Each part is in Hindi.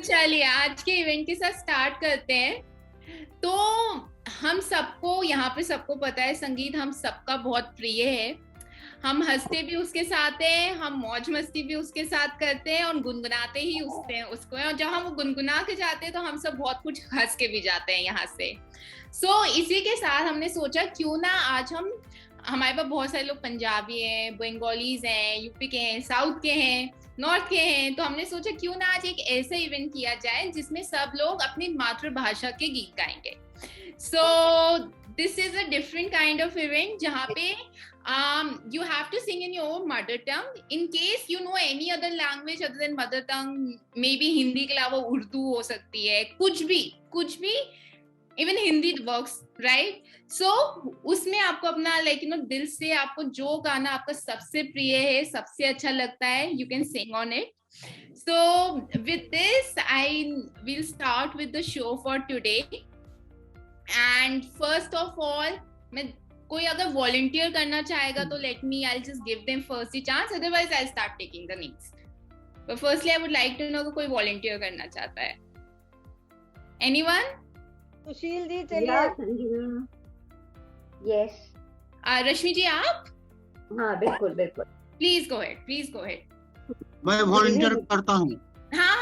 चलिए आज के इवेंट के साथ स्टार्ट करते हैं। तो हम सबको यहाँ पे सबको पता है संगीत हम सबका बहुत प्रिय है। हम हंसते भी उसके साथ हैं, हम मौज मस्ती भी उसके साथ करते हैं और गुनगुनाते ही उससे उसको हैं। और जब हम गुनगुना के जाते हैं तो हम सब बहुत कुछ हंस के भी जाते हैं यहाँ से। इसी के साथ हमने सोचा क्यों ना आज हमारे पास बहुत सारे लोग पंजाबी हैं, बंगालीज हैं, यूपी के हैं, साउथ के हैं, नॉर्थ के हैं। तो हमने सोचा क्यों ना आज एक ऐसा इवेंट किया जाए जिसमें सब लोग अपनी मातृभाषा के गीत गाएंगे। This is a different kind of event जहाँ पे you have to sing in your own mother tongue. In case you know any other language other than mother tongue, maybe Hindi के अलावा उर्दू हो सकती है, कुछ भी इवन हिंदी वर्क्स, राइट? उसमें आपको अपना दिल से आपको जो गाना आपका सबसे प्रिय है, सबसे अच्छा लगता है, you can sing on it. So with this, I will start with the show for today. And first of all, कोई अगर volunteer करना चाहेगा तो I'll just give them first the chance. Otherwise, I'll start taking the names. But firstly, I would like to know कोई volunteer करना चाहता है. Anyone? सुशील जी चलिए. Yes. रश्मि जी आप? हाँ बिल्कुल. Please go ahead. मैं वॉलंटियर करता हूँ. हाँ.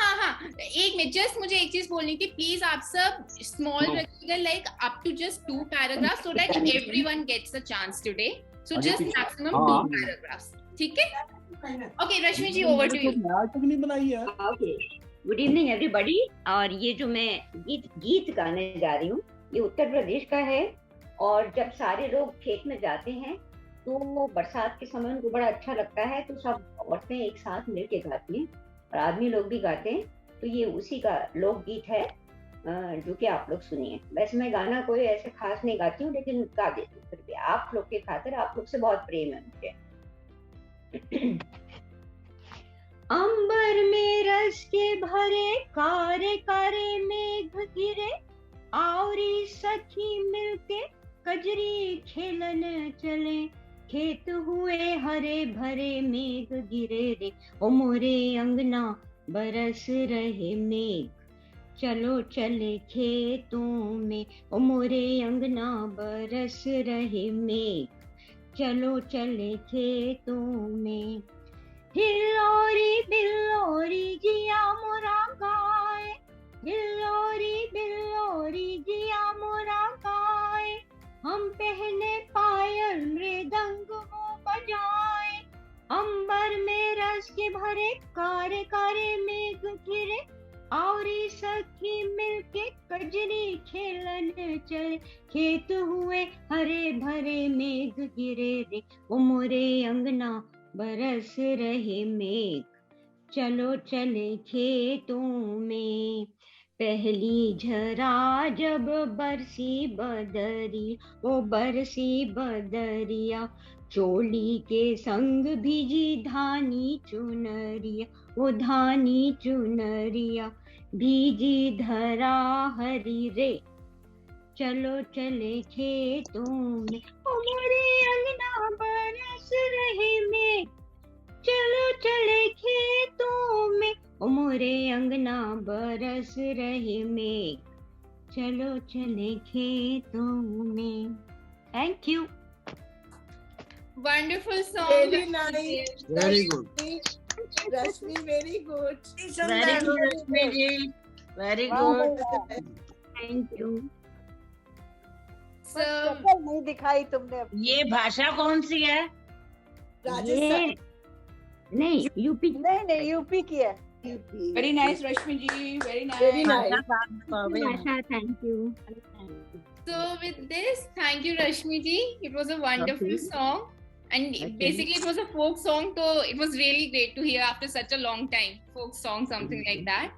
एक मिनट, जस्ट मुझे एक चीज बोलनी थी. प्लीज आप सब स्मॉल रखिएगा, up to just 2 paragraphs so that everyone gets a chance today. So just maximum 2 paragraphs. ठीक है? Okay, Rashmi ji, over to you. नहीं बनाई है. Okay. Good evening everybody. और ये जो मैं गीत गाने जा रही हूँ ये उत्तर प्रदेश का है. और जब सारे लोग खेत में जाते हैं तो बरसात के समय उनको बड़ा अच्छा लगता है, तो सब औरतें एक साथ मिलके गाती हैं और आदमी लोग भी गाते हैं. तो ये उसी का लोकगीत है जो कि आप लोग सुनिए. वैसे मैं गाना कोई ऐसे खास नहीं गाती हूँ, लेकिन गा देती हूँ फिर भी आप लोग के खातिर. आप लोग से बहुत प्रेम है मुझे. अंबर में रस के भरे कारे कारे मेघ गिरे, आवरी सखी मिलके कजरी खेलन चले, खेत हुए हरे भरे मेघ गिरे रे, ओ मोरे अंगना बरस रहे मेघ, चलो चले खेतों में, ओ मोरे अंगना बरस रहे मेघ, चलो चले खेतों में. हिल्लोरी बिल्लोरी जिया मोरा गाए, हिल्लोरी बिल्लोरी जिया मोरा गाए, हम पहने पायल मृदंग वो बजाए, अंबर में रस के भरे कारे कारे मेघ गिरे, औरी सखी मिलके कजरी खेलन चले, खेत हुए हरे भरे मेघ गिरे रे, ओ मोरे अंगना बरस रहे मेघ, चलो चले खेतों में. पहली झरा जब बरसी बदरी, ओ बरसी बदरिया, चोली के संग भीजी धानी चुनरिया, ओ धानी चुनरिया, भीजी धरा हरी रे, चलो चले खेतों में, ओ मोरे अंगना बरस रहे मेघ, चलो चले खेतों में, ओ मोरे अंगना बरस रहे मेघ, चलो चले खेतों में. Thank you. Wonderful song. Very nice. Very good. Rashmi very good. Very good, Rashmi ji. Very good. Thank you. शक्ल नहीं दिखाई तुमने. ये भाषा कौन सी है? राजस्थान. नहीं यूपी. नहीं यूपी की है. Very nice, Rashmi ji. Very nice. Very nice. भाषा. Thank you. So with this, thank you Rashmi ji. It was a wonderful song. And basically it was a folk song, so it was really great to hear after such a long time. Folk song, something like that.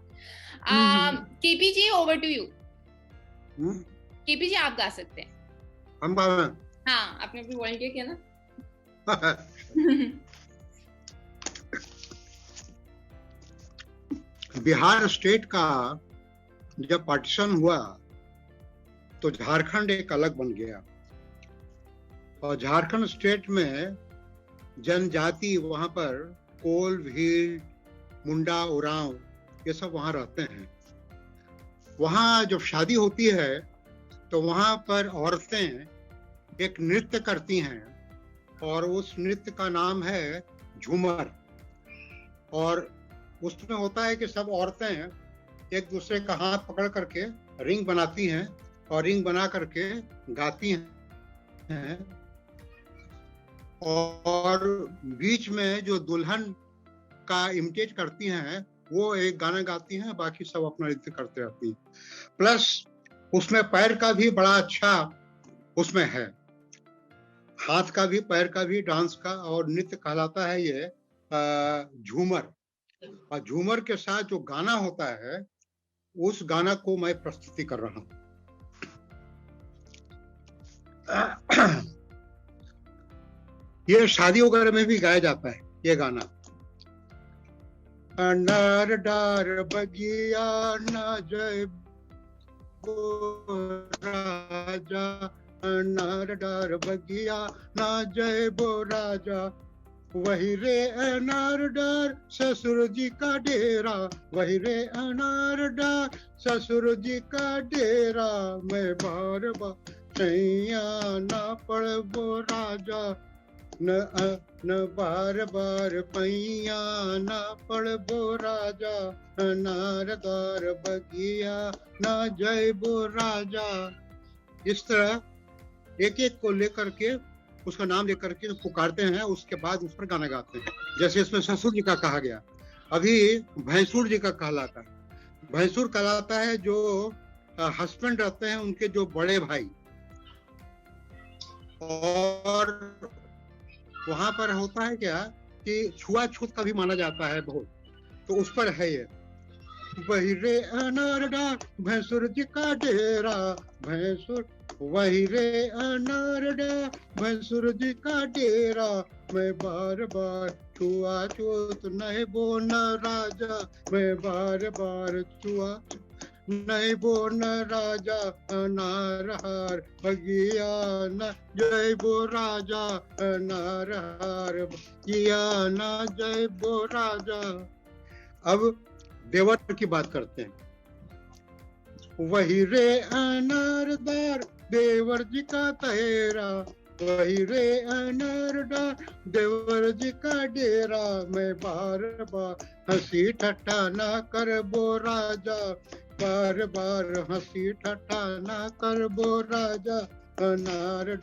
KP ji, over to you. KP ji, आप गा सकते हैं. हम गा रहे हैं. हाँ, आपने भी वॉलंटियर किया ना. बिहार स्टेट का जब पार्टीशन हुआ तो झारखंड एक अलग बन गया और झारखंड स्टेट में जनजाति वहां पर कोल, भील, मुंडा, उरांव ये सब वहां रहते हैं. वहाँ जब शादी होती है तो वहाँ पर औरतें एक नृत्य करती हैं और उस नृत्य का नाम है झूमर। और उसमें होता है कि सब औरतें एक दूसरे का हाथ पकड़ करके रिंग बनाती हैं और रिंग बना करके गाती हैं, और बीच में जो दुल्हन का इमिटेट करती हैं वो एक गाना गाती हैं, बाकी सब अपना नृत्य करते रहती हैं। प्लस उसमें पैर का भी बड़ा अच्छा उसमें है, हाथ का भी पैर का भी डांस का, और नृत्य कहलाता है ये झूमर। और झूमर के साथ जो गाना होता है उस गाना को मैं प्रस्तुति कर रहा हूँ। ये शादी वगैरह में भी गाया जाता है ये गाना। अनार डार बगिया ना जय बो राजा, अनार डार बगिया ना जय बो राजा, वही रे अनार डार ससुर जी का डेरा, वही रे अनार डार ससुर जी का डेरा, मैं बार बार सैया ना पड़बो राजा, न बार बार पैया ना पड़बो राजा, अनारदार बगिया ना जयबो राजा। इस तरह एक एक को लेकर के उसका नाम लेकर के पुकारते हैं, उसके बाद उस पर गाना गाते हैं। जैसे इसमें ससुर जी का कहा गया, अभी भैंसुर जी का कहलाता है। भैंसुर कहलाता है जो हस्बैंड रहते हैं उनके जो बड़े भाई, और वहां पर होता है क्या कि छुआछूत का भी माना जाता है बहुत, तो उस पर है ये, वही रे अनार डार भैंसुर जी का डेरा, भैंसुर वही रे अनार डार भैंसुर जी का डेरा, मैं बार बार छुआछूत नहीं बोना राजा, मैं बार बार छुआ नहीं बोन राजा, अनार हार बगिया न जय बो राजा, अनार हार बगिया न जय बो राजा। अब देवर की बात करते हैं। वही रे अनारदार देवर जी का तेरा, वही रे अनारदार देवर जी का डेरा, मैं बार बार हंसी ठट्ठा ना कर बो राजा, बार बार हंसी ठट्ठा ना कर बो राजा, अनार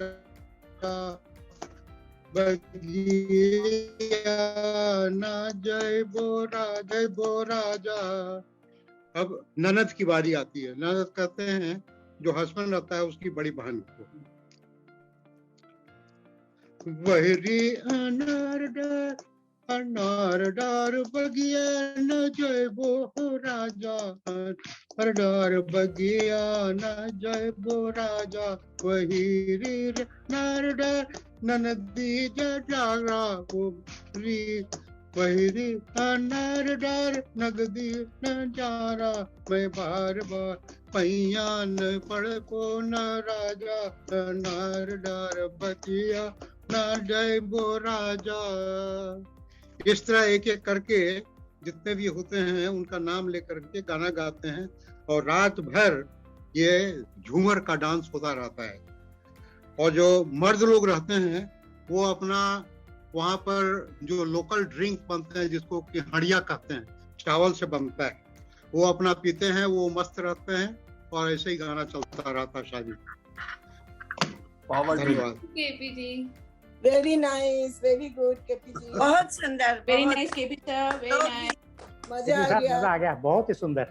बगिया ना जय बो राजा। अब ननद की बारी आती है। ननद कहते हैं जो हस्बैंड रहता है उसकी बड़ी बहन को, वही अनार डार बगिया न जय बो राजा, अनार बगिया न जय बो राजा, वही रे नार डार ननदी जारा री, वही रे अनार डार नगदी न जारा, मैं बार बार पैया न पड़ को न राजा, अनार डार बगिया न जय बो राजा। इस तरह एक एक करके जितने भी होते हैं उनका नाम लेकर के गाना गाते हैं, और रात भर ये झूमर का डांस होता रहता है। और जो मर्द लोग रहते हैं वो अपना वहाँ पर जो लोकल ड्रिंक बनते हैं जिसको कि हड़िया कहते हैं, चावल से बनता है, वो अपना पीते हैं, वो मस्त रहते हैं, और ऐसे ही गाना चलता रहता है शादी। धन्यवाद। KP ji very nice, very good KP ji, बहुत सुंदर, Very बहुत- nice, KP sir. Very nice. मजा आ गया। मजा आ गया, बहुत ही सुंदर।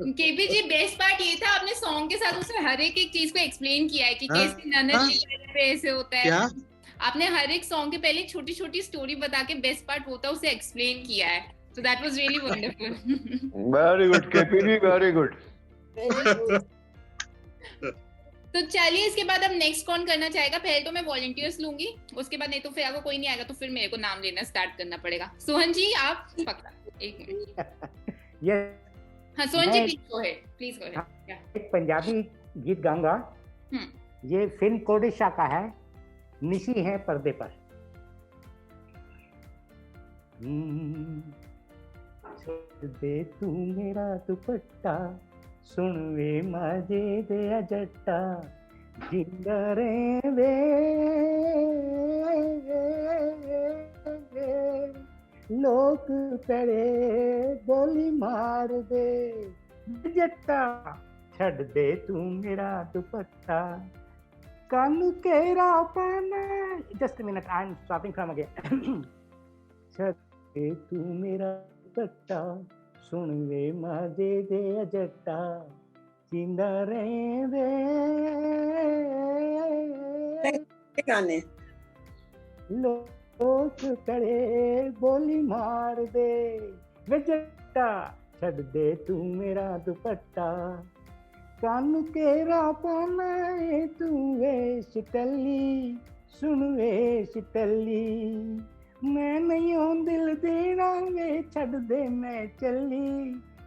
केपी जी बेस्ट पार्ट ये था आपने सॉन्ग के साथ उसमें हर एक चीज को एक्सप्लेन किया है कि हाँ, कैसे ननद हाँ। की वजह पे ऐसे होता है। क्या आपने हर एक सॉन्ग के पहले छोटी छोटी स्टोरी बता के बेस्ट पार्ट होता है उसे एक्सप्लेन किया है, so that was really wonderful. Very good KP ji, very good. Very good. तो चलिए इसके बाद अब नेक्स्ट कौन करना चाहेगा? पहले तो मैं वॉलंटियर्स लूंगी, उसके बाद नहीं तो फिर अगर कोई नहीं आएगा तो फिर मेरे को नाम लेना स्टार्ट करना पड़ेगा। सोहन जी आप पक्का एक मिनट। ये हाँ सोहन जी मैं- प्लीज गो अहेड। एक पंजाबी गीत गाऊंगा। ये फिल्म कोडिशा का है, निशी है पर्दे पर। छोड़ दे तू मेरा दुपट्टा, सुन वे मजे दे जट्टा जिंदा वे लोक पड़े बोली मार दे जट्टा छड़ दे तू मेरा दुपट्टा कानू केरा पाना just minute I am stopping from again छड़ दे तू मेरा दुपट्टा सुन वे मजे दे जट्टा जिंदा वे गाने लोक करे बोली मार दे वे जट्टा छड़ दे तू मेरा दुपट्टा कानू केरा पाना तू वे शिटली सुन वे शिटली मैं नहीं हूं दिल देना वे छड़ दे मैं चली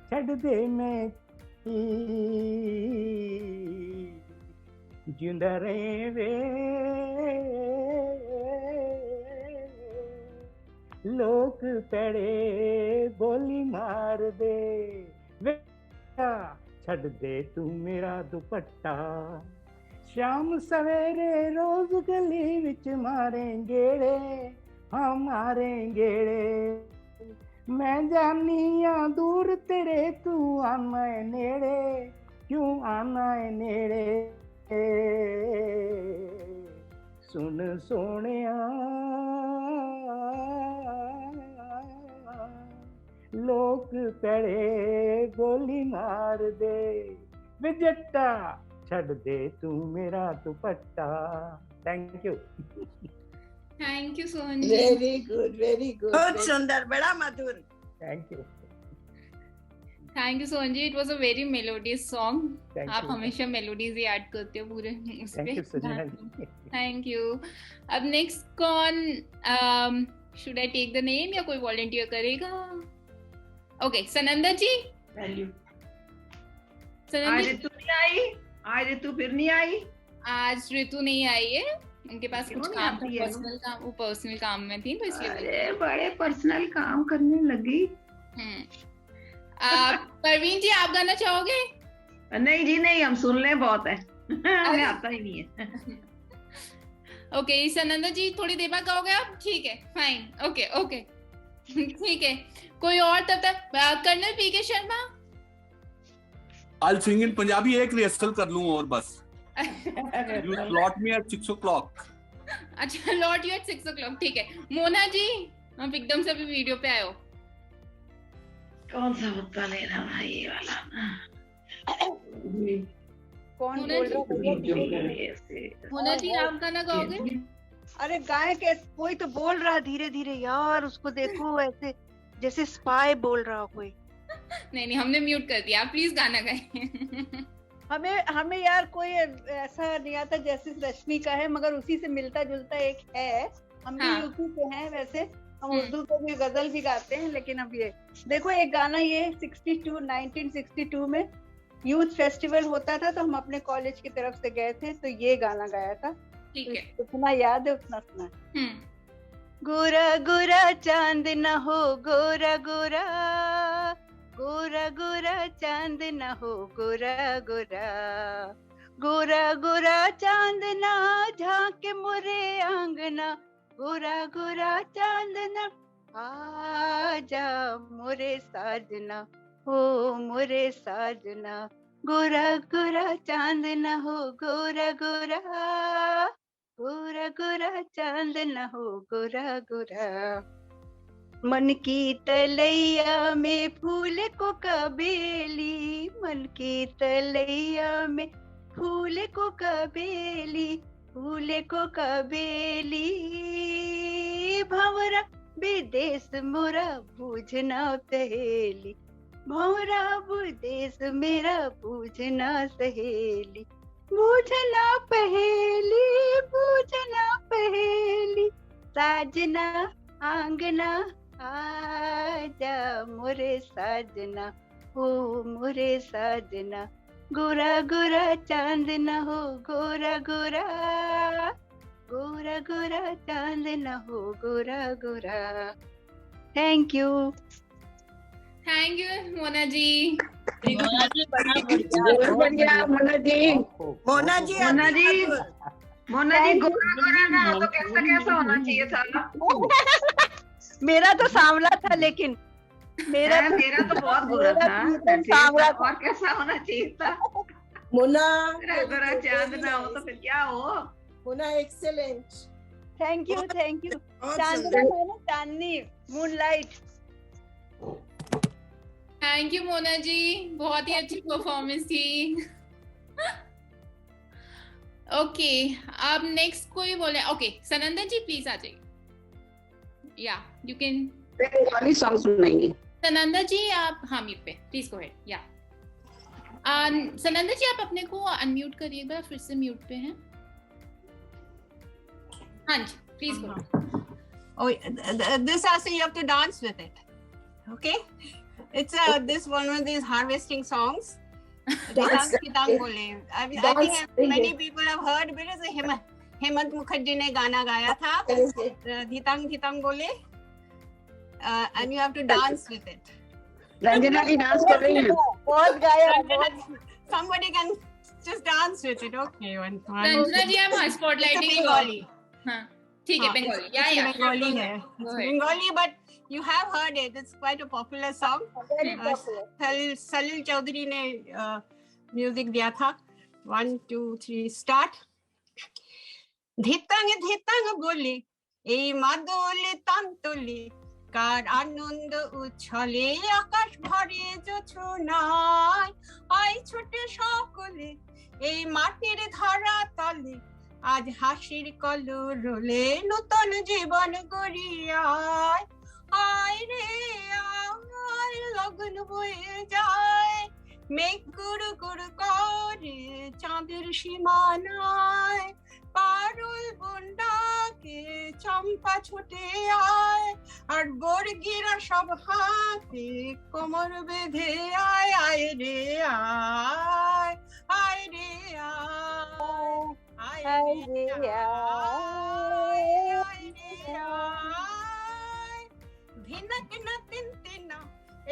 छड़ दे मैं जिंदा रहे वे लोक पड़े बोली मार दे वे छड़ दे तू मेरा दुपट्टा शाम सवेरे रोज गली विच मारे गेड़े हाँ मारे गेड़े मैं जानिया दूर तेरे तू आना है नेड़े क्यों आना है नेड़े सुन सोनिया लोक पड़े गोली मार दे वे जट्टा छड़ दे तू मेरा दुपट्टा thank you Sohan ji very good बहुत सुंदर, बड़ा मधुर। Thank you Sohan ji, it was a very melodious song. आप हमेशा मेलोडीज ही ऐड करते हो पूरे उस पे। Thank you. अब नेक्स्ट कौन, should I take the name या कोई वॉलंटियर करेगा? ओके, सनंदा जी। आज ऋतु नहीं आई, आज ऋतु फिर नहीं आई। आज ऋतु नहीं आई है, उनके पास कुछ काम था, पर्सनल काम, वो पर्सनल काम में थी तो इसलिए। अरे बड़े पर्सनल काम करने लगी। परवीन जी, आप गाना चाहोगे? नहीं जी नहीं, हम सुन ले बहुत है। हमें आता ही नहीं है। ओके, सनंदा जी थोड़ी देर बाद गाओगे आप? ठीक है, फाइन, ओके ठीक है। कोई और तब तक colonel PK Sharma. I'll sing in Punjabi, एक रिहर्सल कर लूं और बस। You slot me at 6 o'clock. अच्छा, लॉट यू एट 6 o'clock, ठीक है। मोना जी, हम एकदम से भी वीडियो पे आए हो। कौन सा मुद्दा लेना भाई, ये वाला? कौन बोल रहा है? मोना जी, आप गाना गाओगे? अरे गाय के कोई तो बोल रहा है धीरे धीरे यार, उसको देखो ऐसे जैसे स्पाई बोल रहा हो कोई। नहीं, हमने म्यूट कर दिया, आप प्लीज गाना गाएं। हमें यार कोई ऐसा नहीं आता जैसे रश्मि का है, मगर उसी से मिलता जुलता एक है। हम भी यूपी के हैं वैसे, हम उर्दू को भी गजल भी गाते हैं, लेकिन अब ये देखो एक गाना, ये 1962 में यूथ फेस्टिवल होता था तो हम अपने कॉलेज की तरफ से गए थे, तो ये गाना गाया था। ठीक है, उतना याद है उतना सुना। गोरा गोरा चांद न हो गोरा गोरा, गोरा गोरा चांद न हो गोरा गोरा, गोरा गोरा चांद ना झांके मोरे आंगना, गोरा गोरा चांद ना आजा मोरे साजना, हो मोरे साजना, गोरा गोरा चांद न हो गोरा गोरा, गोरा गोरा चांद न हो गोरा गोरा। मन की तलैया में फूल को कबेली, मन की तलैया में फूल को कबेली, फूल को कबेली, भंवरा विदेश मोरा बूझना सहेली, भंवरा विदेश मेरा बूझना सहेली, बूझना पहेली, बूझना पहेली, साजना आंगना आजा मोरे साजना, हो मोरे साजना, गोरा गोरा चांद न हो गोरा गोरा, गोरा गोरा चांद न हो गोरा गोरा। Thank you Mona ji. बहुत बढ़िया मोना जी। मोना जी मोना जी गोरा गोरा ना तो कैसा कैसा होना चाहिए था? मेरा तो सांवला था, लेकिन मेरा तो बहुत गोरा था। सांवला और कैसा होना चाहिए था? मोना गोरा चांद ना हो तो फिर क्या हो? मोना एक्सेलेंट। थैंक यू बहुत चांदना सुंदर। था ना, चांदनी, moonlight. Thank you Mona ji, बहुत ही अच्छी परफॉर्मेंस थी। ओके, अब नेक्स्ट कोई बोले? ओके, सनंदन जी प्लीज आ जाइए। या यू कैन। बंगाली सॉन्ग सुनाएंगे। सनंदन जी आप, हाँ म्यूट पे, प्लीज गो अहेड। या सनंदन जी आप अपने को अनम्यूट करिए, एक बार फिर से म्यूट पे हैं। हाँ जी please go. Oh, this also you have to dance with it. Okay, it's this one of these harvesting songs. Dhitang bole. I think many people have heard because Hemant Mukherjee ने गाना गाया था, धीतांग बोले, and you have to dance with it. Ranjana ji dance कर रही हैं। बहुत गाया। Somebody can just dance with it. Okay, one. Ranjana जी आप स्पॉटलाइटिंग Bengali. हाँ ठीक है, बंगाली। या Bengali है. It's Bengali, but you have heard it. It's quite a popular song. Very popular. सलील चौधरी ने म्यूजिक दिया था। 1 2 3 स्टार्ट। ধিতাং বলে এই মাদলে তান্তলে কার আনন্দ উচ্ছলে আকাশ ভরে জোছনায় আই ছুটে সকলে এই মাটির ধরা তলে আজ হাসির কলরলে নতুন জীবন গড়িয়ায় আয় রে আয় লগন বয়ে যায় মেঘ গুড় গুড় করে চাঁদের সীমানায় পারুল বন্ডাকে চম্পা ছুটে আয় আর বর্গিরা সব হাতে কোমর বেঁধে আয় আয় রে আয় আয় রে আয় আয় রে আয় ভিনক না তিনতিনা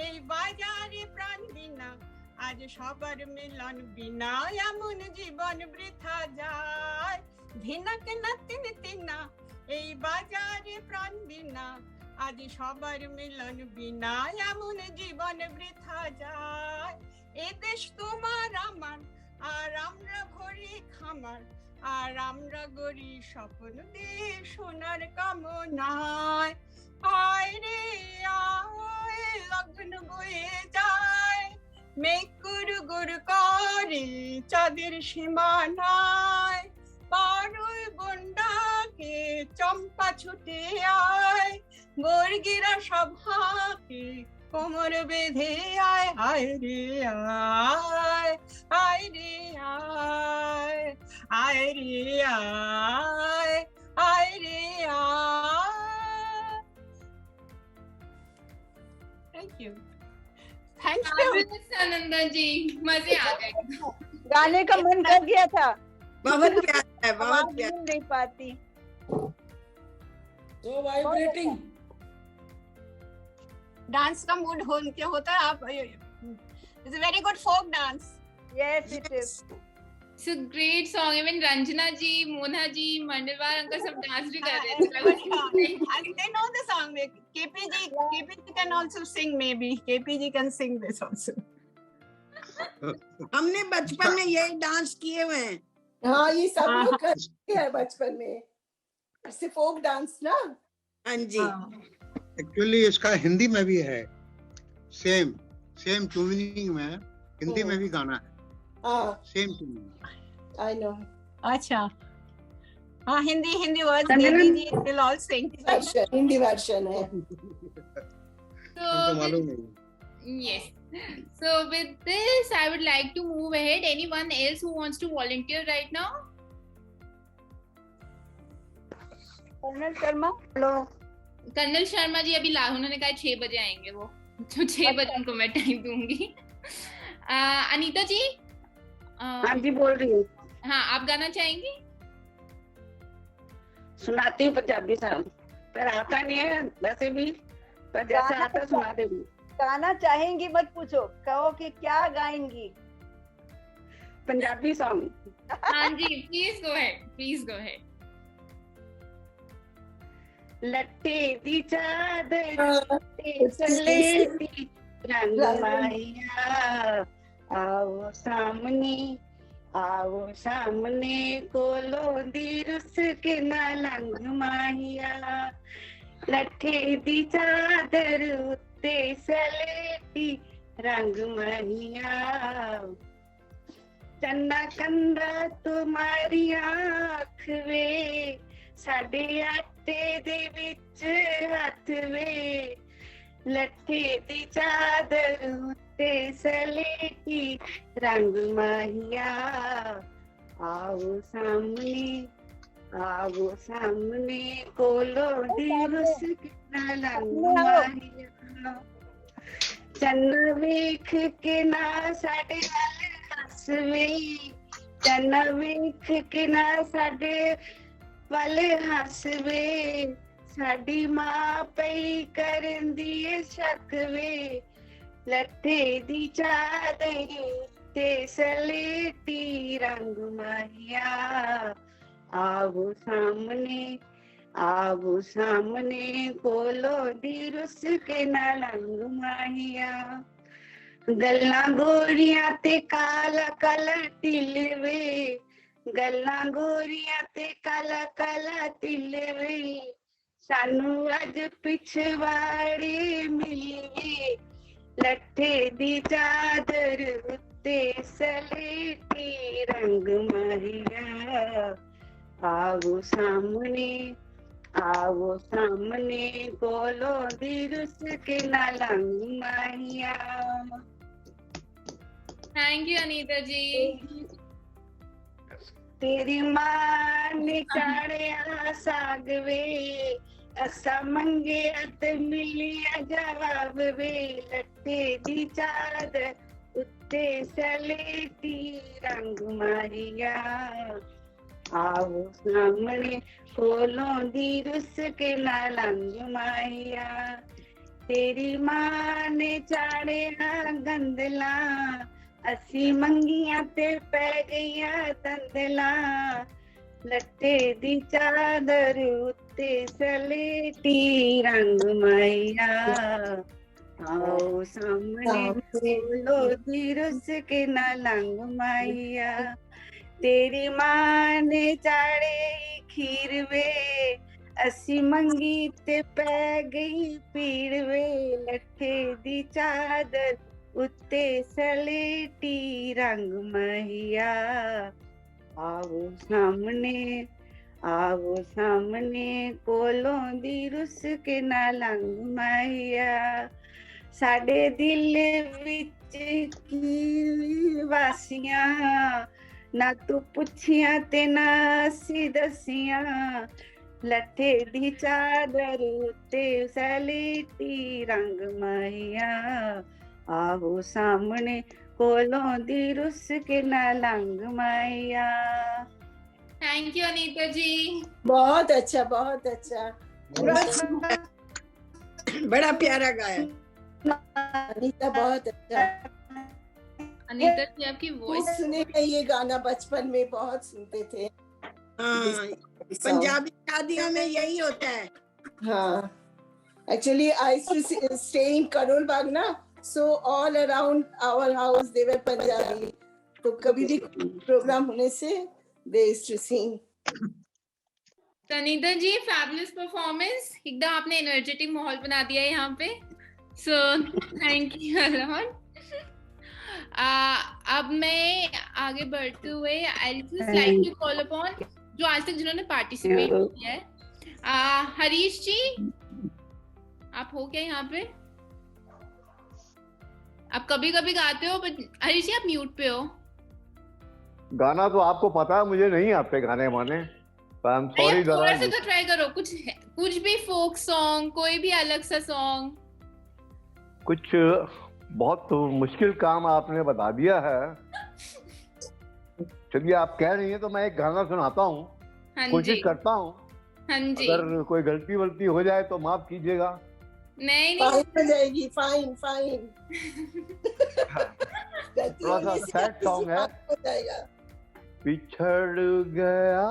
এই বাজারে প্রাণ বিনা আজ সবার মিলন বিনা এমন জীবন বৃথা যায় ভিনক না তিনতিনা এই বাজারে প্রাণ বিনা আজ সবার মিলন বিনা এমন জীবন বৃথা যায় এ দেশ তোমার আমার আর আমরা ভরি খামার আর আমরা গড়ি স্বপ্ন দিয়ে সোনার কামনায় আয় রে আয় লগন বয়ে যায় মেঘ গুড় গুড় করে চাঁদের সীমানায় পারুল বন্ডাকে চম্পা ছুটে আয় বর্গিরা সব হাতে কোমর বেঁধে আয় আয় রে আয় আয় রে আয় আয় রে আয় আয় রে আয়। Thank you. Thank you. Sanandan जी मजे आ गए। गाने का मन कर गया था। बहुत प्यारा है, बहुत प्यारा। नहीं पाती। So vibrating. डांस का मूड होता है आप। It's a very good folk dance. Yes, it is. It's a great song. Even Ranjana ji, Mona ji, Mandelwar uncle सब डांस भी कर रहे थे। And they know the song. KPG can also sing maybe. KPG can sing this also. हमने बचपन में यही डांस किए हुए हैं। हाँ, ये सब लोग करते हैं बचपन में। सिर्फ फोक डांस ना। हाँ जी। एक्चुअली इसका हिंदी में भी है, सेम ट्यूनिंग में हिंदी में भी गाना है। Same tuning. I know. अच्छा, हाँ Hindi words KPG will all sing. Hindi version है। तुमको मालूम है? Yes. So with this, I would like to move ahead. Anyone else who wants to volunteer right now? Colonel Sharma, hello. Colonel Sharma ji अभी उन्होंने कहा 6 बजे आएंगे वो, तो 6 बजे उनको मैं टाइम दूंगी। अनीता जी। हाँ जी बोल रही हूँ। हाँ, आप गाना चाहेंगी? सुनाती हूँ पंजाबी सॉन्ग, पर आता नहीं है वैसे भी, पर जैसे आता सुना देंगी। गाना चाहेंगी मत पूछो, कहो कि क्या गाएंगी। पंजाबी सॉन्ग। हाँ जी, please go ahead, please go ahead. लट्टे दी चादर ते सलेटी रंग माहिया, आओ सामने कोलो दी रुस के ना लंग माहिया, लट्ठे दी चादर उत्ते सलेटी रंग माहिया, चन्ना कंदा तुम्हारी आँख वे, साडे आटे दे विच हथ वे, लट्ठे दी चादर उत्ते सलेटी रंग माहिया, आओ सामने कोलो दी रुस के ना लंग माहिया, चन्ना वेख के ना साडे हसवे, चन्ना वेख के ना साडे वाले हसवे, साडी मां पई करंदी ए शक वे, लट्ठे दी चादर ते सलेटी रंग माहिया, आओ सामने कोलो दी रुस के ना लंग माहिया, गल्लां गोरियां ते काला काला तिल वे, गल्लां गोरियां ते काला काला तिल वे, सानू अज पिछवाड़े मिलिए, लट्ठे दी चादर उत्ते सलेटी रंग माहिया, आओ सामने कोलो दी रुस के ना लंग माहिया। थैंक यू अनीता जी। तेरी मां ने चाड़िया साग वे, असा मंगे ते मिलिया जवाब वे, लट्ठे दी चादर उत्ते सलेटी रंग माहिया, आओ सामने कोलों दी रुस के ना लंग माहिया, तेरी मां ने चाड़िया गंदला, असी मंगियां ते पै गईया तंदला, लट्ठे दी चादर उत्ते सलेटी रंग माहिया, आओ सामने कोलो दी रुस के ना लंग माहिया, तेरी मां ने चाड़े खीर वे, असी मंगी ते पै गई पीड़ वे, लट्ठे दी चादर उत्ते सलेटी रंग माहिया, आओ सामने कोलों दी रुस के ना लंग माहिया, साडे दिल विच की वासियां, ना तू पुछिया ते ना असी दसिया, लट्ठे दी चादर उत्ते सलेटी रंग माहिया, आओ सामने कोलों दी रुस के ना लंग माहिया। थैंक यू अनीता जी। बहुत अच्छा, बहुत अच्छा, बड़ा प्यारा गाया अनीता, बहुत अच्छा। अनीता जी आपकी वॉइस सुने थे, ये गाना बचपन में बहुत सुनते थे। हाँ, पंजाबी शादियों में यही होता है। हाँ, actually I used to stay in Karol Bagh ना, so all around our house they were Punjabi, तो कभी भी प्रोग्राम होने से they used to sing। Anita ji fabulous performance, एकदम आपने एनर्जेटिक माहौल बना दिया है यहाँ पे, so थैंक यू अलॉट। अब मैं आगे बढ़ते हुए I just like to call upon जो आज तक जिन्होंने पार्टिसिपेट किया है। हरीश जी आप हो क्या यहाँ पे? आप कभी कभी गाते हो, बट हरीश जी आप म्यूट पे हो। गाना तो आपको पता है मुझे नहीं आते गाने वाने, पर आई एम सॉरी। थोड़ा सा तो ट्राई करो, कुछ भी फोक सॉन्ग, कोई भी अलग सा सॉन्ग। कुछ बहुत मुश्किल काम आपने बता दिया है। चलिए आप कह रही हैं तो मैं एक गाना सुनाता हूँ, कोशिश करता हूँ। हाँ जी। अगर कोई गलती वलती हो जाए तो माफ कीजिएगा। नहीं फाइन हो जाएगी, फाइन फाइन। थोड़ा सा सैड सॉन्ग है। हो जाएगा। बिछड़ गया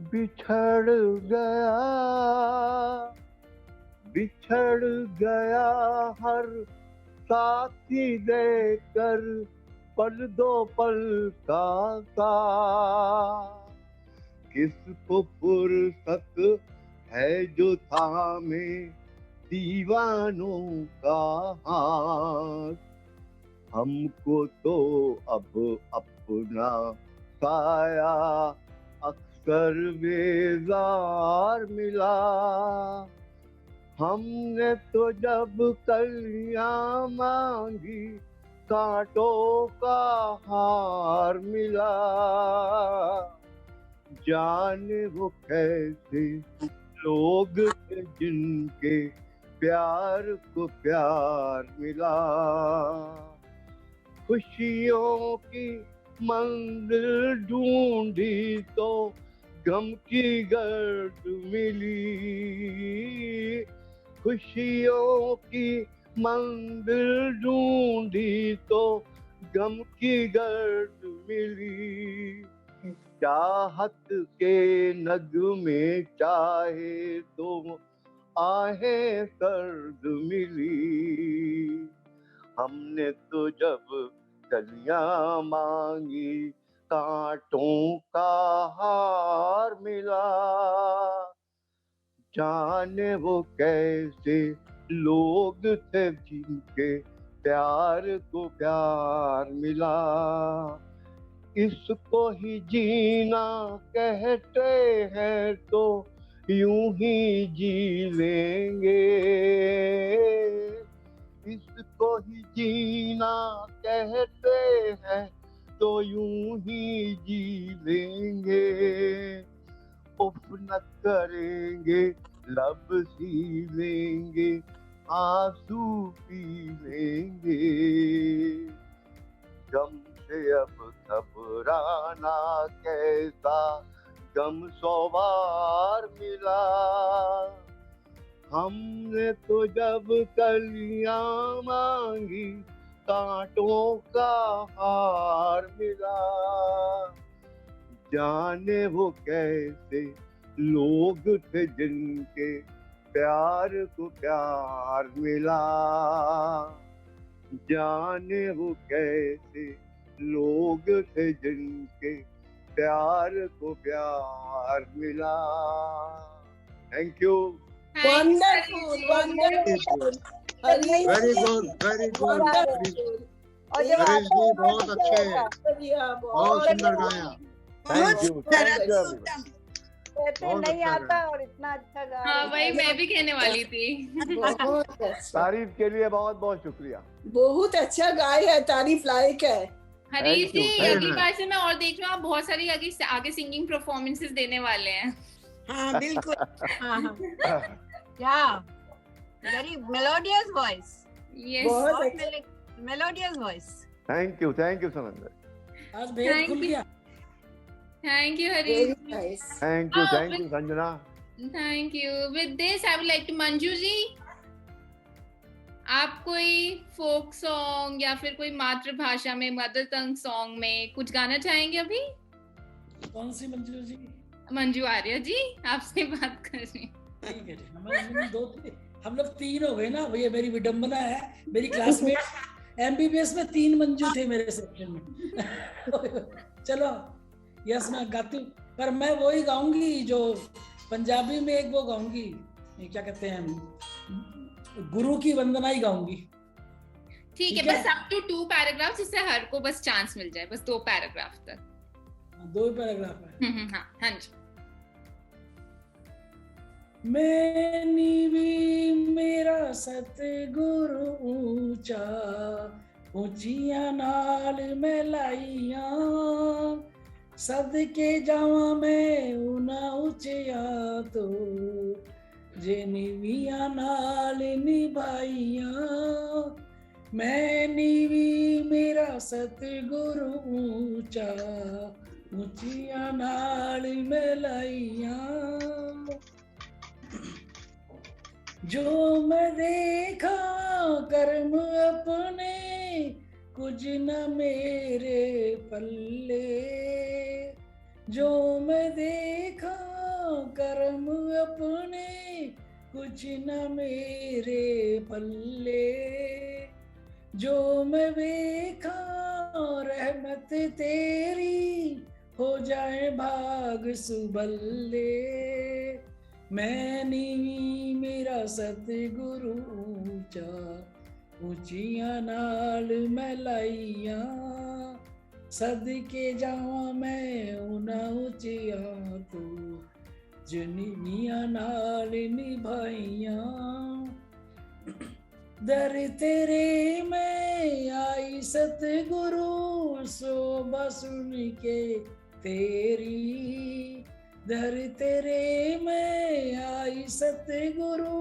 बिछड़ गया बिछड़ गया हर साथी देकर पल दो पल का साथ। किसको फुर्सत है जो थामे दीवानों का हाथ। हमको तो अब अपना साया अक्सर बेजार मिला। हमने तो जब कलियां मांगी कांटों का हार मिला। जाने वो कैसे लोग थे जिनके प्यार को प्यार मिला। खुशियों की मंजिल ढूंढी तो गम की गर्द मिली। खुशियों की मंजिल ढूंढी तो गम की गर्द मिली। चाहत के नगमे चाहे तो आहें सर्द मिली। हमने तो जब कलियां मांगी कांटों का हार मिला। जाने वो कैसे लोग थे जिनके प्यार को प्यार मिला। इसको ही जीना कहते हैं तो यूं ही जी लेंगे। इसको ही जीना कहते हैं तो यूं ही जी लेंगे। उफ न करेंगे लब सी लेंगे आंसू पी लेंगे। गम से अब घबराना कैसा गम 100 बार मिला। हमने तो जब कलियां मांगी कांटों का हार मिला। जाने वो कैसे लोग थे जिनके प्यार को प्यार मिला। जाने वो कैसे लोग थे जिनके प्यार को प्यार मिला। Thank you. Wonderful, wonderful. Very good, very good. Harish ji बहुत अच्छे, बहुत सुंदर गाया। थैंक यू कहते नहीं आता और इतना अच्छा गा। हाँ वही मैं भी कहने वाली थी। तारीफ के लिए बहुत बहुत शुक्रिया। बहुत अच्छा गाया है, तारीफ लायक है। हरीश जी अगली बार से मैं और देख रहा हूँ बहुत सारी आगे सिंगिंग परफॉर्मेंसेस देने वाले हैं। हाँ बिल्कुल। Yeah, very melodious voice. Yes. बहुत melodious voice. Thank you Sunandar. आज भेद खुल गया। Thank you Harish. Thank you Sanjana. Thank you. With this I would like to Manju ji, आप कोई फोक सॉन्ग या फिर कोई मातृभाषा में मदर टंग सॉन्ग में कुछ गाना चाहेंगे अभी? कौन सी मंजू जी? मंजू आर्य जी, आपसे बात कर रही हूँ। ठीक है, हम लोग 3 हो गए ना, ये मेरी विडंबना है। मेरी क्लासमेट MBBS में 3 मंजू थे मेरे सेक्शन में। चलो यस मैं गाती हूँ, पर मैं वही गाऊंगी जो पंजाबी में एक वो गाऊंगी, क्या कहते हैं, गुरु की वंदना ही गाऊंगी। ठीक है, बस अप टू 2 पैराग्राफ, जिससे हर को बस चांस मिल जाए, बस 2 पैराग्राफ तक। 2 पैराग्राफ है। हाँ जी। मैंने भी मेरा सतगुरु ऊंचा, ऊंचियां नाल मैं लाइया, सदके जावा मैं उना ऊंचिया तो जे नीवियां नाल निभाइया। मैंने भी मेरा सतगुरु ऊंचा, ऊंचियां नाल मैं लाइया। जो मैं देखा कर्म अपने कुछ न मेरे पल्ले, जो मैं देखा कर्म अपने कुछ न मेरे पल्ले, जो मैं देखा रहमत तेरी हो जाए भाग सुबल्ले, मैं नीवी मेरा सतगुरु ऊंचा, ऊंचियां नाल मैं लाइया, सदके जावा मैं उना ऊंचिया तो जनीनियां नाल निभाइया, दर तेरे में आई सतगुरु सोबा सुन के तेरी, दर तेरे में आई सतगुरु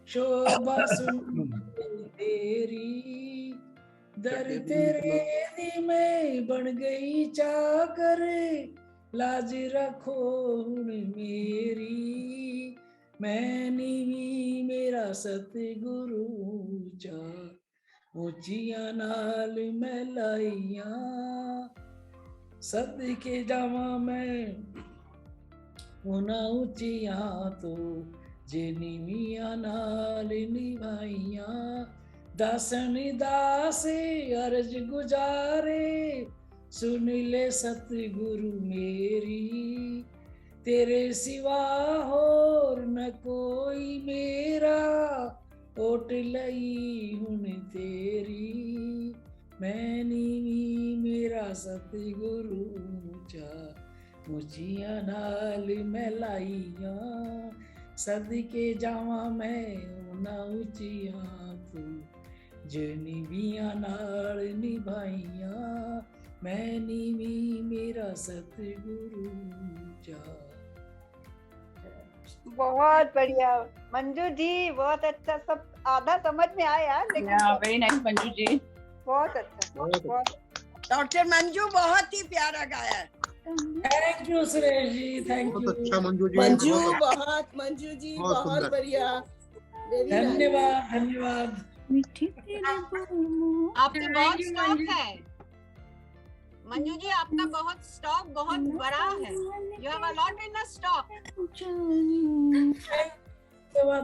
शोभा सुन के तेरी, दर तेरे दी में बन गई चाकर, लाज रखो हुण मेरी, मैं नीवी मेरा सतगुरु ऊंचा, ऊंचियां नाल मैं लाइया, सदके जावा मैं उना ऊंचियां तो जे नीवियां नाल निभाइया, दासन दास अर्ज गुजारे सुन ले सतगुरु मेरी, तेरे सिवा होर न कोई मेरा, ओट लई हुण तेरी, मैं नीवी मेरा सतगुरु ऊंचा, ऊंचियां नाल मैं लाइया, सदके जावा मैं उना ऊंचियां तो जे नीवियां नाल निभाइया, मैं नीवी मेरा सतगुरु ऊंचा। बहुत बढ़िया मंजू जी, बहुत अच्छा, सब आधा समझ में आया लेकिन वेरी नाइस मंजू जी, बहुत अच्छा, बहुत डॉक्टर मंजू बहुत ही प्यारा गाया है। Thank you Suresh ji, thank you. बहुत अच्छा मंजू जी, मंजू बहुत बढ़िया, धन्यवाद धन्यवाद। आपके बहुत स्टॉक है मंजू जी, आपका बहुत स्टॉक बहुत बड़ा है, you have a lot in the stock.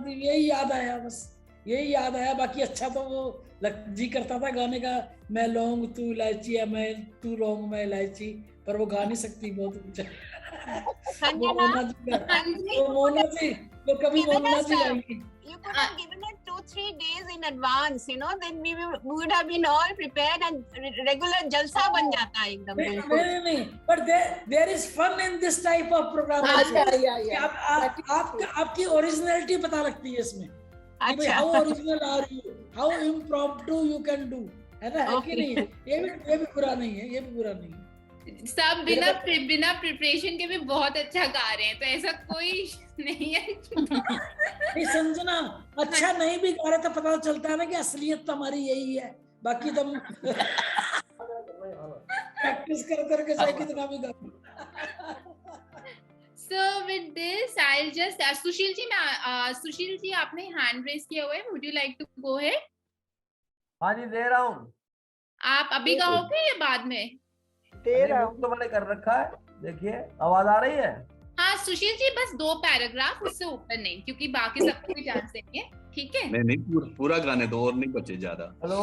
यही याद आया, बस यही याद आया, बाकी अच्छा तो वो जी करता था गाने का, मैं लौंग तू इलायची या मैं तू लौंग मैं इलायची, पर वो गा नहीं सकती बहुत ऊंचा। मोना जी तो कभी Mona ji गाएंगी। You could have given it 2-3 days in advance, you know, then we would have been all prepared and regular jalsa ban jata hai ekdam. नहीं, but there is fun in this type of program. आपकी ओरिजिनलिटी पता लगती है इसमें। अच्छा। How original are you? How impromptu you can do, है ना? है कि नहीं? ये भी बुरा नहीं है, ये भी बुरा नहीं है। सब बिना प्रिपरेशन के भी बहुत अच्छा गा रहे हैं, तो ऐसा कोई नहीं है। नहीं संजना, अच्छा नहीं भी गा रहे तो पता चलता है ना कि असलियत तो हमारी यही है, बाकी तुम प्रैक्टिस कर चाहे कितना भी गा। So with this, I'll just सुशील जी आपने हैंड रेज किया हुआ है, would you like to go ahead? हाँ जी दे रहा हूँ। आप अभी गाओगे या बाद में? दे रहा हूँ तो मैंने कर रखा है, देखिए आवाज आ रही है। हाँ सुशील जी, बस 2 पैराग्राफ, उससे ऊपर नहीं, क्योंकि बाकी सबको भी चांस देंगे, ठीक है? नहीं पूरा गाने दो और नहीं बचे ज्यादा। हेलो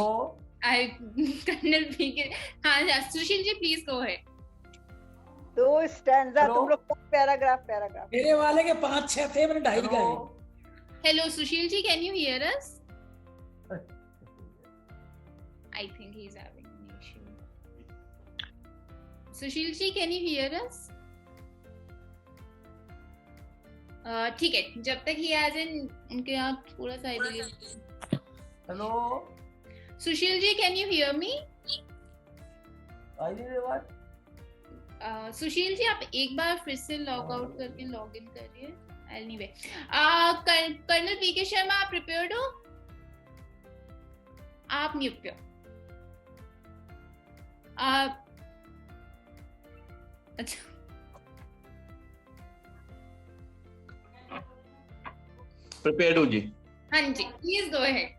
कर्नल पी के, हाँ Sushil ji please go ahead. 2 stanza, तुम लोग पैराग्राफ मेरे वाले के 5-6 थे, मैंने 2.5 गाए। Hello Sushil ji, can you hear us? I think he is having an issue. Sushil ji, can you hear us? ठीक है, जब तक ही आ जाए, उनके यहाँ थोड़ा सा hello Sushil ji, can you hear me? Sushil ji, आप एक बार फिर से लॉग आउट करके लॉग इन करिए। एनीवे, कर्नल पीके शर्मा, आप प्रिपेयर्ड हो? आप म्यूट पे हो। अच्छा, प्रिपेयर्ड हो जी। हाँ जी, प्लीज गो अहेड।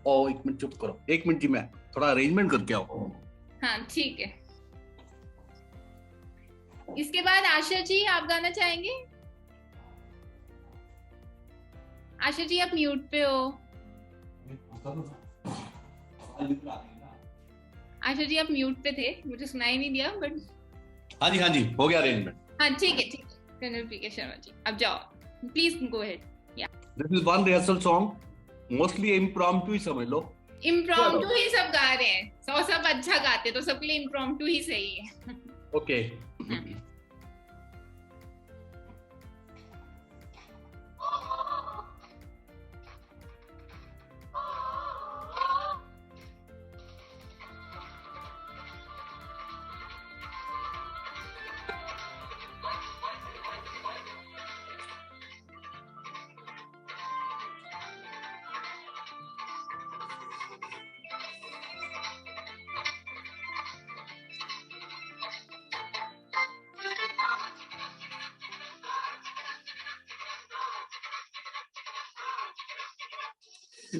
ओ एक मिनट चुप करो, एक मिनट जी, मैं थोड़ा अरेंजमेंट करके आओ। हाँ ठीक है। इसके बाद आशा जी आप गाना चाहेंगे? आशा जी आप म्यूट पे हो। आशा जी आप म्यूट पे थे, मुझे सुनाई नहीं दिया बट। हाँ जी हो गया अरेंजमेंट। हाँ ठीक है कर्नल पीके शर्मा जी अब जाओ, प्लीज गो अहेड। या this is one rehearsal song, mostly impromptu ही समझ लो। इम्प्रॉम्प्टू ही सब गा रहे हैं, सब अच्छा गाते तो सबके लिए इम्प्रॉम्प्टू ही सही है। ओके।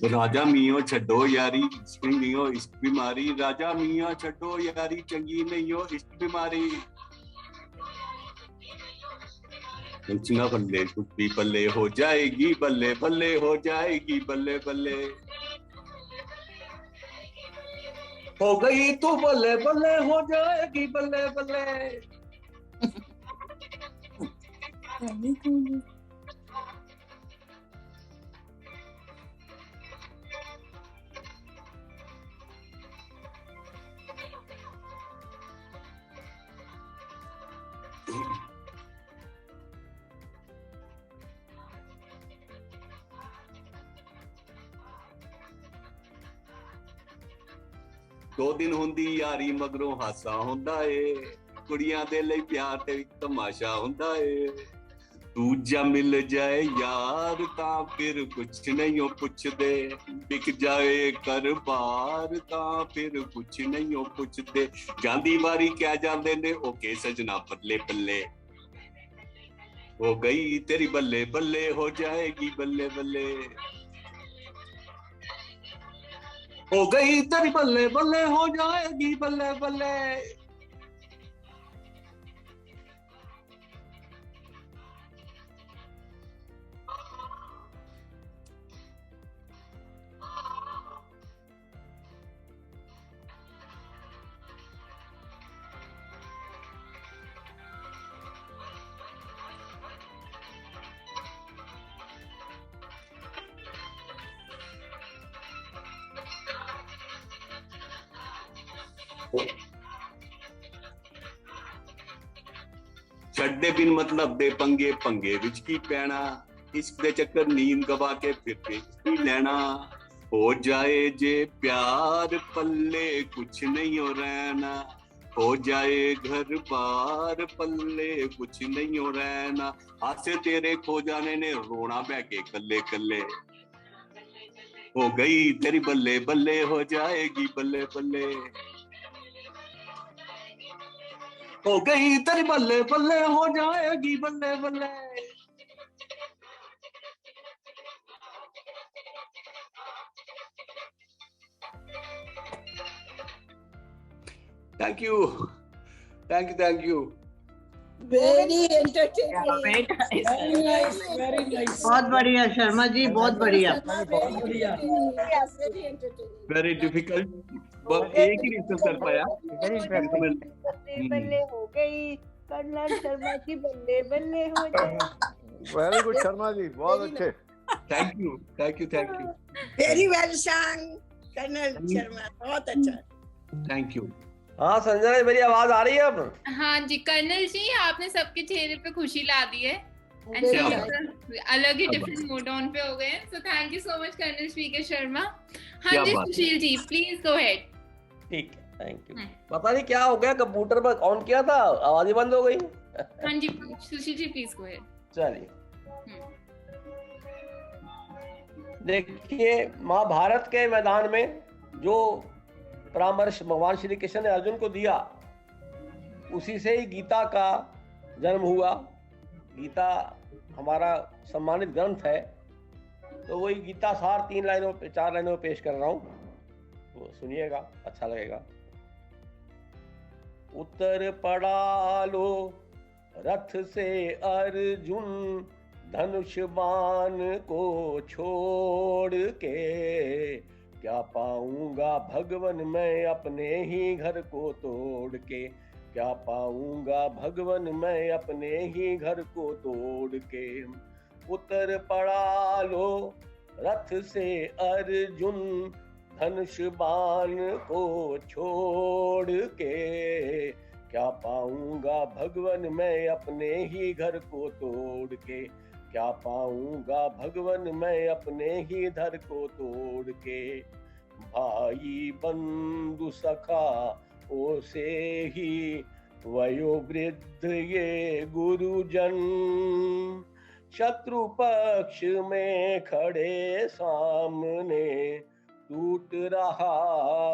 'राजा मियां छड्डो यारी इश्क नहीं हो इश्क बीमारी, राजा मियां छड्डो यारी चंगी नहीं हो इश्क बीमारी, ना बल्ले टुप्पी बल्ले हो जाएगी बल्ले बल्ले हो जाएगी बल्ले बल्ले, हो गई तू बल्ले बल्ले हो जाएगी बल्ले बल्ले। दो दिन हुंदी यारी मगरों हासा हुंदा ए, कुड़ियां दे लई प्यार ते तमाशा हुंदा ए, दूजा मिल जाए यार तां फिर कुछ नहीं हो पुछदे, बिक जाए कर बार तां फिर कुछ नहीं हो पुछदे, जांदी वारी क्या जांदे ने ओके सजना बल्ले बल्ले, हो गई तेरी बल्ले बल्ले हो जाएगी बल्ले बल्ले, हो गई तेरी बल्ले बल्ले हो जाएगी बल्ले बल्ले। छड्डे बिन मतलब दे पंगे पंगे विच की पैना, इश्क दे चक्कर नींद गवा के फिर की लेना, हो जाए जे प्यार पल्ले कुछ नहीं हो रहना, हो जाए घर बार पल्ले कुछ नहीं हो रहना, हाथ से तेरे खो जाने ने रोना बह के कल्ले कल्ले, हो गई तेरी बल्ले बल्ले हो जाएगी बल्ले बल्ले, हो गई तेरी बल्ले बल्ले हो जाएगी बल्ले बल्ले। Thank you thank you thank you. Very entertaining, very nice, बहुत बढ़िया शर्मा जी, बहुत बढ़िया। वेरी डिफिकल्ट, एक ही रिहर्सल कर पाया। बल्ले हो गई कर्नल शर्मा जी, बल्ले बल्ले हो जाए। वेरी गुड शर्मा जी, बहुत अच्छे। Thank you thank you thank you. Very well सांग कर्नल शर्मा, बहुत अच्छा। Thank you. हाँ संजना, मेरी आवाज आ रही है अब? हाँ जी कर्नल जी, आपने सबके चेहरे पे खुशी ला दी है, अलग ही डिफरेंट मूड ऑन पे हो गए हैं। So thank you so much colonel PK Sharma. हाँ जी Sushil ji please go ahead. ठीक है, थैंक यू। पता नहीं क्या हो गया, कंप्यूटर पर ऑन किया था आवाज ही बंद हो गई। हाँ जी Sushil ji please go ahead. चलिए देखिए, महाभारत के मैदान में जो परामर्श भगवान श्री कृष्ण ने अर्जुन को दिया, उसी से ही गीता का जन्म हुआ। गीता हमारा सम्मानित ग्रंथ है, तो वही गीता सार 4 लाइनों में पेश कर रहा हूँ, तो सुनिएगा, अच्छा लगेगा। उतर पड़ा लो रथ से अर्जुन, धनुष बाण को छोड़ के, क्या पाऊंगा भगवन मैं अपने ही घर को तोड़ के, क्या पाऊंगा भगवन मैं अपने ही घर को तोड़ के। उतर पड़ा लो रथ से अर्जुन, धनुष बाण को छोड़ के, क्या पाऊंगा भगवन मैं अपने ही घर को तोड़ के, क्या पाऊंगा भगवन मैं अपने ही घर को तोड़ के। भाई बंधु सखा ओ से ही वयोवृद्ध ये गुरुजन, शत्रु पक्ष में खड़े सामने टूट रहा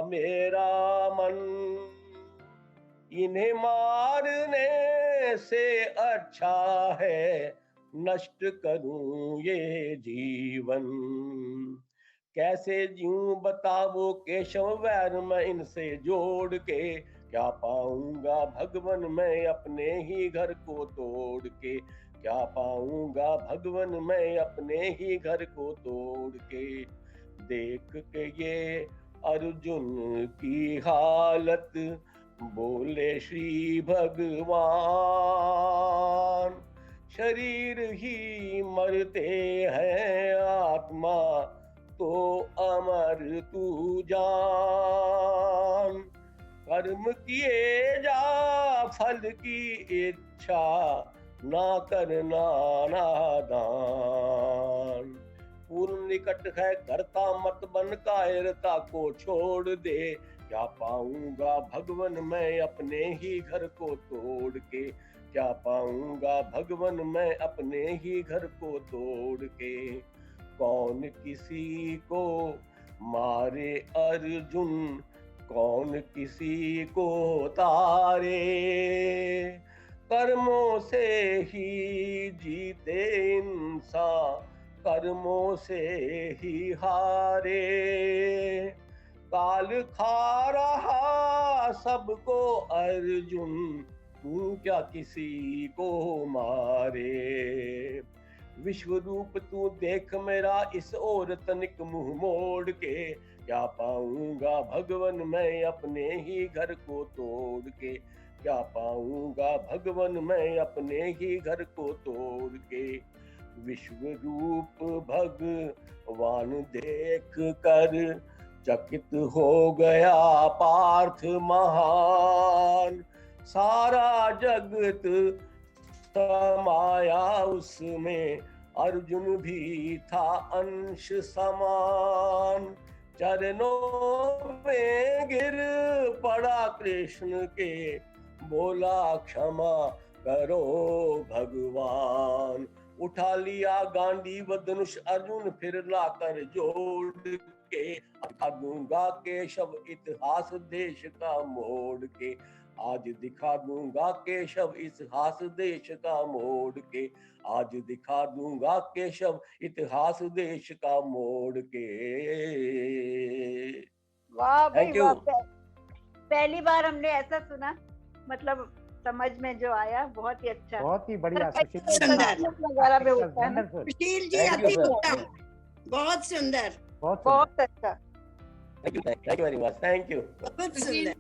मेरा मन। इन्हें मारने से अच्छा है नष्ट करूं ये जीवन। कैसे जीऊं बताओ केशव वैर मैं इनसे जोड़ के, क्या पाऊंगा भगवन मैं अपने ही घर को तोड़ के, क्या पाऊंगा भगवन मैं अपने ही घर को तोड़ के। देख के ये अर्जुन की हालत बोले श्री भगवान, शरीर ही मरते हैं आत्मा तो अमर तू जान। कर्म किए जा फल की इच्छा ना करना नादान। पूर्ण निकट है करता मत बन कायरता को छोड़ दे, क्या पाऊंगा भगवन मैं अपने ही घर को तोड़ के, क्या पाऊंगा भगवन मैं अपने ही घर को तोड़ के। कौन किसी को मारे अर्जुन, कौन किसी को तारे, कर्मों से ही जीते इंसान कर्मों से ही हारे। काल खा रहा सबको अर्जुन, तू क्या किसी को मारे। विश्व रूप तू देख मेरा इस ओर तनिक मुंह मोड़ के, क्या पाऊंगा भगवन मैं अपने ही घर को तोड़ के, क्या पाऊंगा भगवन मैं अपने ही घर को तोड़ के। विश्व रूप भगवान देख कर चकित हो गया पार्थ महान। सारा जगत समाया उसमें, अर्जुन भी था अंश समान। चरणों में गिर पड़ा कृष्ण के, बोला क्षमा करो भगवान। उठा लिया गांडीव धनुष अर्जुन फिर लाकर जोड़ के, दूंगा केशव इतिहास देश का मोड़ के। आज दिखा दूंगा केशव इतिहास देश का मोड़ के, आज दिखा दूंगा केशव इतिहास देश का मोड़ के। वाह भाई वाह, पहली बार हमने ऐसा सुना, मतलब समझ में जो आया बहुत ही अच्छा, बहुत ही बढ़िया। सुशील जी अति उत्तम, बहुत सुंदर, बहुत अच्छा। Thank you very much, thank you. बहुत सुंदर।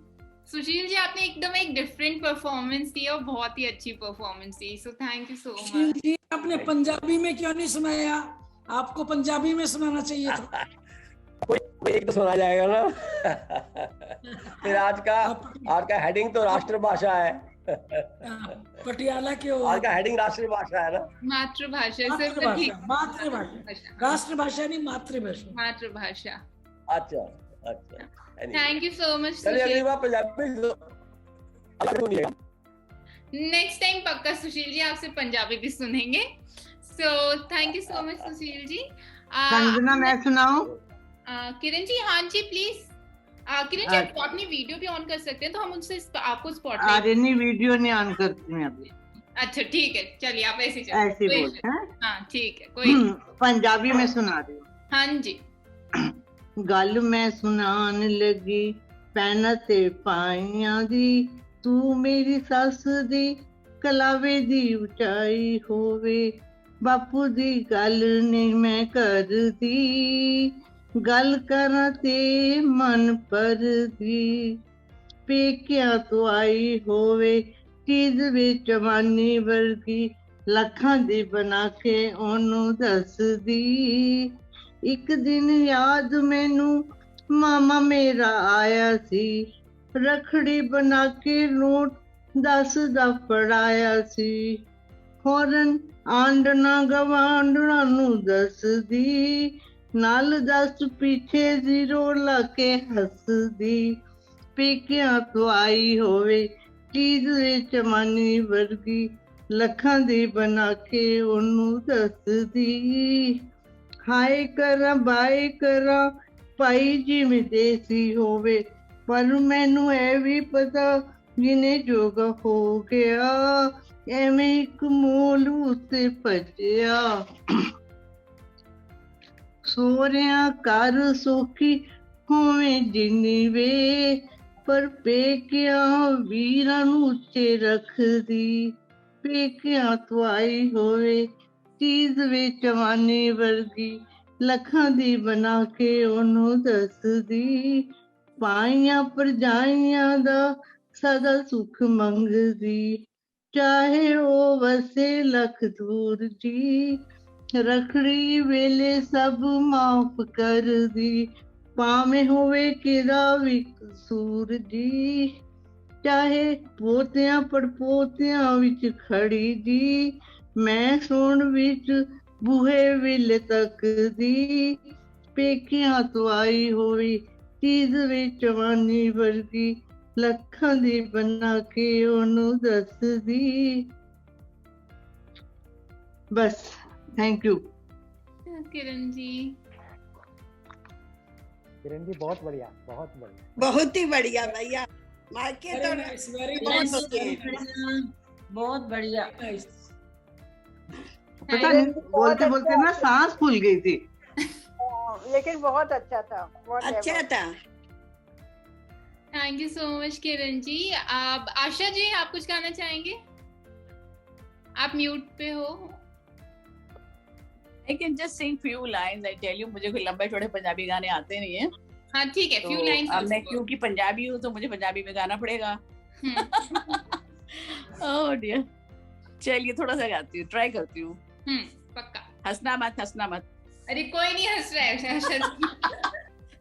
सुशील जी आपने एकदम एक डिफरेंट परफॉर्मेंस दी और बहुत ही अच्छी परफॉर्मेंस दी, so thank you so much. Sushil ji आपने पंजाबी में क्यों नहीं सुनाया? आपको पंजाबी में सुनाना चाहिए था। कोई एक तो सुना जाएगा ना। फिर आज का हेडिंग तो राष्ट्रभाषा है। पटियाला के आज का हेडिंग राष्ट्रभाषा है ना, मातृभाषा। मातृभाषा, राष्ट्रभाषा नहीं मातृभाषा। मातृभाषा। अच्छा अच्छा, थैंक यू सो मच। चलिए अगली बार पंजाबी सुनिएगा। नेक्स्ट टाइम पक्का सुशील जी आपसे पंजाबी भी सुनेंगे। So thank you so much Sushil ji. Sanjana मैं सुनाऊं? किरण जी, हाँ जी प्लीज। किरण जी आप अपनी वीडियो भी ऑन कर सकते हैं तो हम उनसे आपको स्पॉटलाइट। अरे नहीं, वीडियो नहीं ऑन करती मैं अभी। अच्छा ठीक है, चलिए आप ऐसे ऐसे बोलते हैं। हाँ ठीक है, कोई पंजाबी में सुना रही हूँ। हाँ जी। गल मैं सुनान लगी पैना ते पाइयां दी, तू मेरी सस दी कलावे दी उचाई होवे, बापू दी गल नहीं मैं करदी, गल करा ते मन पर दी, पेकिया तो आई होवे चीज विच मानी वर्गी, लखां दी बना के ओनू दसदी, एक दिन याद मैनू मामा मेरा आया सी, रखड़ी बना के नोट 10 दा फड़ाया सी, फौरन आंडना गवांडना नू दसदी, नाल 10 पीछे 0 लाके हसदी, पेकिया तो आई होवे चीज विच मानी वर्गी, लखां दी बना के ओनू दसदी, हाय करा बाय करा भाई जिवें देसी होवे, पर मैनू ए भी पता जिने जोगा हो गया, एवें एक मोल उत्ते भजया, सोहरिया घर सौखी होवें जिन्नी वे, पर पेकिया वीरां नू उच्चे रखदी, पेकिया तो आई होवे चीज विच मानी वर्गी, लखां दी बना के ओनू दसदी, पाइयां परजाइयां दा सदा सुख मंगदी, चाहे ओ वसे लख दूर जी, रखड़ी वेले सब माफ कर दी, भावें होवे किदा भी कसूर जी, चाहे पोतियां पड़पोतियां विच खड़ी जी, मैं सोण विच बूहे विल तकदी, पेकियां तो आई होवी चीज विच मानी वर्गी, लखां दी बना के ओनू दसदी। बस, थैंक यू। किरण जी। किरण जी बहुत बढ़िया, बहुत बढ़िया, बहुत ही बढ़िया भैया, मायके तो बहुत बढ़िया। पता नहीं बोलते बोलते ना सांस फूल गई थी, लेकिन बहुत अच्छा था, बहुत अच्छा था। Thank you so much Kiran ji. आप आशा जी, आप कुछ कहना चाहेंगे? आप म्यूट पे हो। I can just sing few lines. I tell you, मुझे कोई लंबे चौड़े पंजाबी गाने आते नहीं है। हाँ ठीक है, few lines। अब मैं क्योंकि पंजाबी हूँ तो मुझे पंजाबी में गाना पड़ेगा। Oh dear। चलिए थोड़ा सा गाती हूँ, ट्राई करती हूँ। पक्का। हंसना मत, हंसना मत। अरे कोई नहीं हंस रहा है।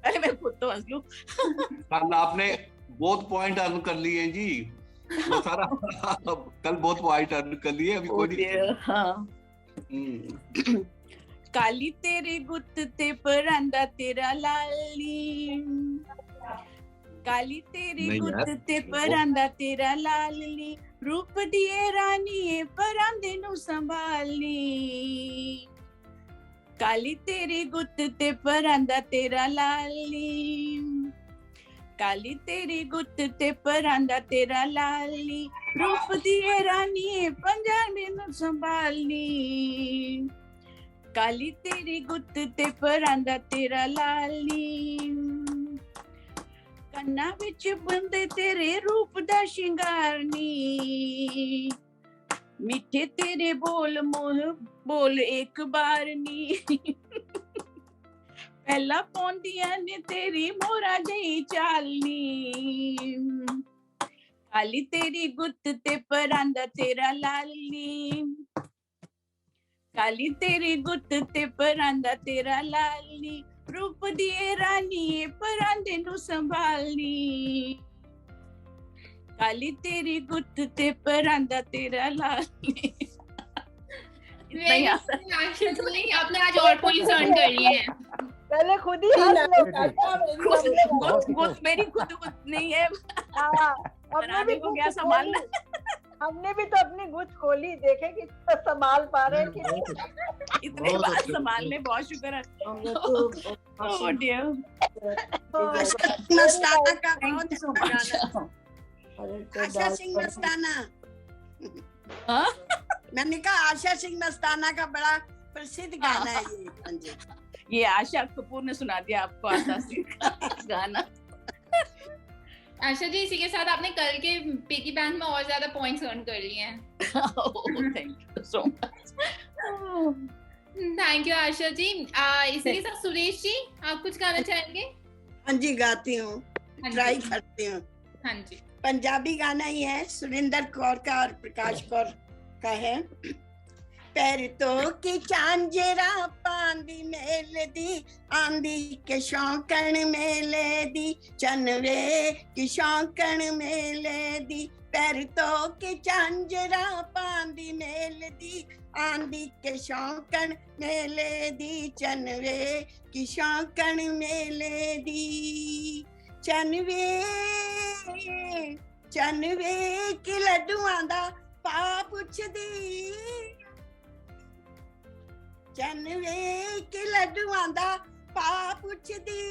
अरे मैं खुद तो हंस लूं। आपने बहुत पॉइंट अर्न कर लिए हैं जी, वो सारा कल बहुत पॉइंट अर्न कर लिए, अभी कोई नहीं। हाँ। काली तेरी गुत्त ते परांदा तेरा लाली, काली तेरी गुत्त ते परांदा तेरा लाली, रूप दिए रानी परांदे नू संभालनी, काली तेरी गुत्त ते परांदा तेरा लाली, काली तेरी गुत्त ते परांदा तेरा लाली, रूप दिए रानी पंजाबी नू संभालनी, काली तेरी गुत्त ते परांदा तेरा लाली, कन्ना विच बंदे तेरे रूप दा शिंगारनी, मीठे तेरे बोल मोह बोल एक बार नी, पहला पौंदियां ने तेरी मोरा जई चालनी, काली तेरी गुत्त ते परांदा तेरा लाली, काली तेरी गुत्त ते परांदा तेरा लाली, रूप दिए रानी परांदे नू संभालनी, काली तेरी गुत्त ते परांदा तेरा लाली। आपने आज और पुलिस अर्न कर लिए हैं। पहले खुद ही मेरी खुद नहीं है। हमने भी को क्या संभालना, हमने भी तो अपनी गुत्त खोली, देखे कि संभाल पा रहे हैं कि इतने बार संभालने, बहुत शुक्र है। Oh dear। मस्ताना का बहुत अच्छा गाना। आशा सिंह मस्ताना। मैंने कहा आशा सिंह मस्ताना का बड़ा प्रसिद्ध गाना है ये। हाँ जी, ये आशा कपूर ने सुना दिया आपको आशा सिंह का गाना। आशा जी, इसी के साथ आपने कल के पिगी बैंक में और ज्यादा पॉइंट्स अर्न कर लिए हैं। Thank you so much. Thank you Asha ji. इसी के साथ सुरेश जी, आप कुछ गाना चाहेंगे? हाँ जी, गाती हूँ, ट्राई करती हूँ। हाँ जी, पंजाबी गाना ही है, सुरिंदर कौर का और प्रकाश कौर का है। पैर तो की झांझरा पांदी मेल दी, आंदी के शौकण मेले दी, चनवे की शौकण मेले दी। पैर तो की झांझरा पांदी मेल दी, आंदी के शौकण मेले दी, चनवे की शौकण मेले दी। चनवे चनवे की लड्डुआं दा पा पुछदी, चनवे की लड्डुआं दा पा पुछदी।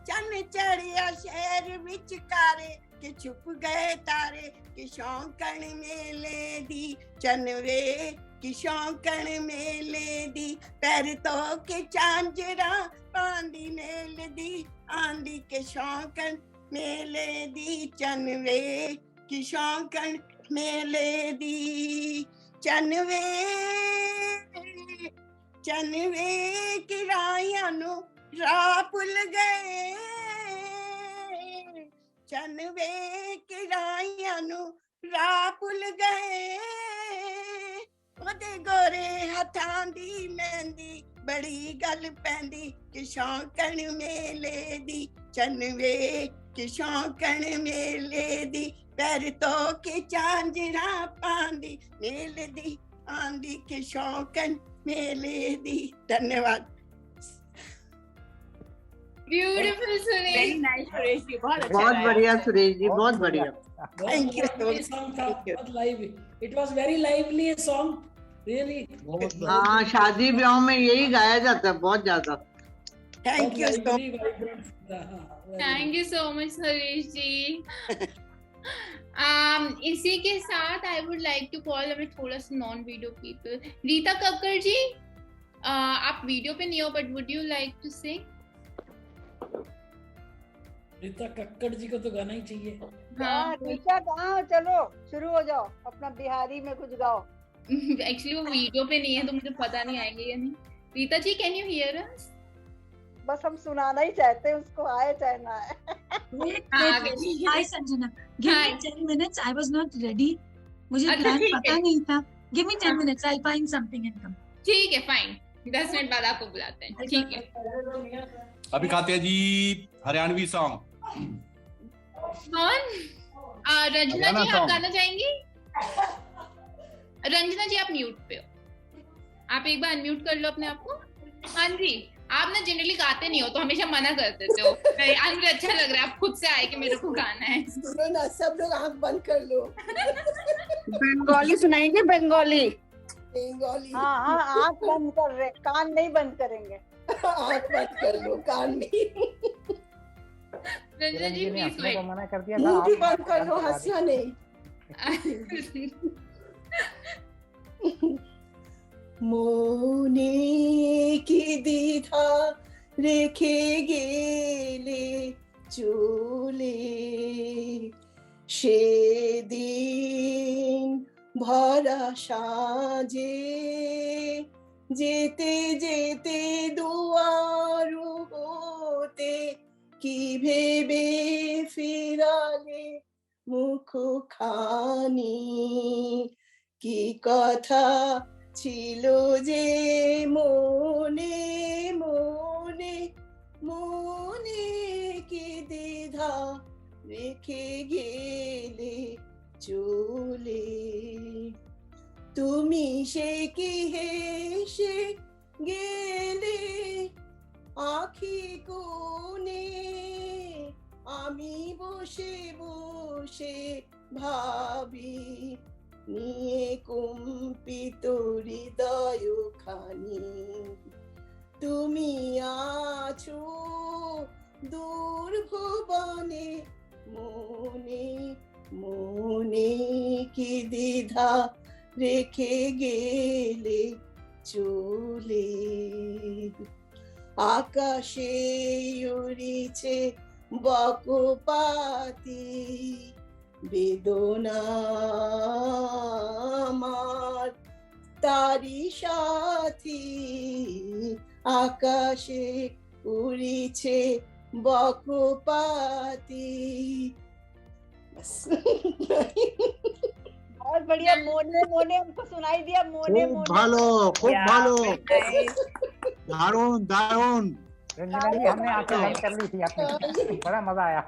चन चढ़िया शहर विच कारे, कि छुप गए तारे, कि शौकण मेले दी, चनवे की शौकण मेले दी। पैर तो के झांझरा पांदी मेल दी, आंदी के शौकण मेले दी, चनवे की शौकण मेले दी। चनवे चनवे की राहियां नू राह भुल गए, चनवे की राहियां नू राह भुल गए। ओदे गोरे हथां दी मेहंदी बड़ी गल पैंदी, कि शौकण मेले दी, चनवे की शौकण मेले दी। पैर तो के झांझरा पांदी मेल दी, आंदी के शौकण मेले दी। धन्यवाद। Beautiful Suresh. Very nice Suresh ji, बहुत अच्छा बहुत बढ़िया सुरेश जी, बहुत बढ़िया। Thank you so much. It was very lively song, really. हाँ, शादी ब्याह में यही गाया जाता है बहुत ज्यादा। Thank you so much. Thank you so much Suresh ji. इसी के साथ I would like to call हमें थोड़ा सा non video people. Rita Kakkar ji, आप वीडियो पे नहीं हो, but would you like to sing? Rita Kakkar ji को तो गाना ही चाहिए। हाँ, रीता कहाँ? चलो शुरू हो जाओ, अपना बिहारी में कुछ गाओ। एक्चुअली वो वीडियो पे नहीं है तो मुझे पता नहीं आएंगे या नहीं। Rita ji, can you hear अस? बस हम सुनाना ही चाहते हैं, उसको आए चाहे ना आए। Hi Sanjana, give me 10 minutes. I was not ready. मुझे प्लान पता नहीं था. Give me 10 minutes. I'll find something and come. ठीक है, फाइन। 10 मिनट बाद आपको बुलाते हैं। ठीक है। अभी खाते हैं जी हरियाणवी सॉन्ग। कौन? रंजना जी, आप गाना चाहेंगी? रंजना जी, आप म्यूट पे हो, आप एक बार अनम्यूट कर लो अपने आप को। हाँ जी, आप ना जनरली गाते नहीं हो तो हमेशा मना कर देते हो। आज मुझे अच्छा लग रहा है आप खुद से आए कि मेरे को गाना है। सुनो ना, सब लोग आंख बंद कर लो। बंगाली सुनाएंगे, बंगाली। बंगाली। हाँ हाँ, आंख बंद कर रहे, कान नहीं बंद करेंगे। आंख बंद कर लो, कान नहीं। रंजना जी ने अपने को मना कर दिया था। मुंह भी बंद कर लो, हंसिया नहीं। मोने की दीधा रेखे गेले चूले, সেদিন ভরা সাজে যেতে যেতে দুয়ার হতে কি ভেবে ফিরালে মুখখানি, কি কথা ছিল যে মনে মনে মনে, কি দ্বিধা রেখে গেলে চলে। তুমি সে কি হেসে গেলে আখি কোণে, আমি বসে বসে ভাবি নিয়ে কম্পিত হৃদয় খানি। তুমি আছো দূর ভুবনে মনে মনে। की दीधा रेखे गेले चोले आकाशे उड़ीছে বকপাতি বেদনা আমার তারি সাথী আকাশে উড়িছে বকপাতি बस बहुत बढ़िया। मोने मोने हमको सुनाई दिया। मोने खूब मोने भालो, खूब भालो, दारुण दारुण। रंजना जी हमने आपसे हेल्प कर ली थी, आपने बड़ा मजा आया।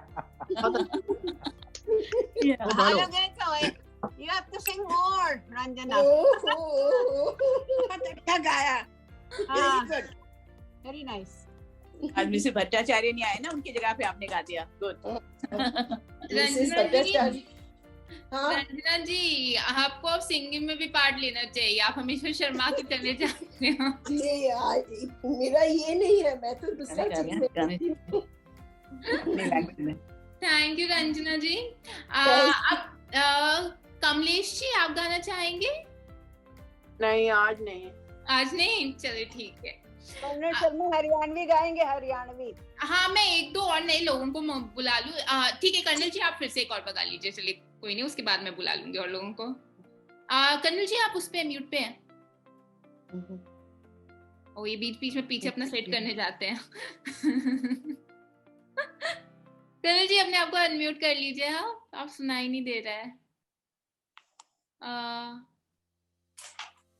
You have to sing more, Ranjana. अच्छा गाया। Very nice. आज मिसेस भट्टाचार्य नहीं आए ना, उनकी जगह पे आपने गा दिया। गुड। रंजना जी आपको अब सिंगिंग में भी पार्ट लेना चाहिए, आप हमेशा शर्मा के चले जाते हो। मेरा ये नहीं है, मैं तो दूसरा चीज थैंक यू रंजना जी। अब कमलेश जी आप गाना चाहेंगे? नहीं आज नहीं। आज नहीं, चलिए ठीक है। शर्मा हरियाणवी गाएंगे, हरियाणवी। हाँ मैं एक दो और नए लोगों को बुला लूं। ठीक है कर्नल जी आप फिर से एक और बगा लीजिए, चलिए कोई नहीं, उसके बाद मैं बुला लूंगी और लोगों को। कर्नल जी आप उस पे म्यूट पे हैं। ओ ये बीच बीच में पीछे अपना सेट करने जाते हैं। कर्नल जी अपने आप को अनम्यूट कर लीजिए। हाँ आप सुनाई नहीं दे रहा है।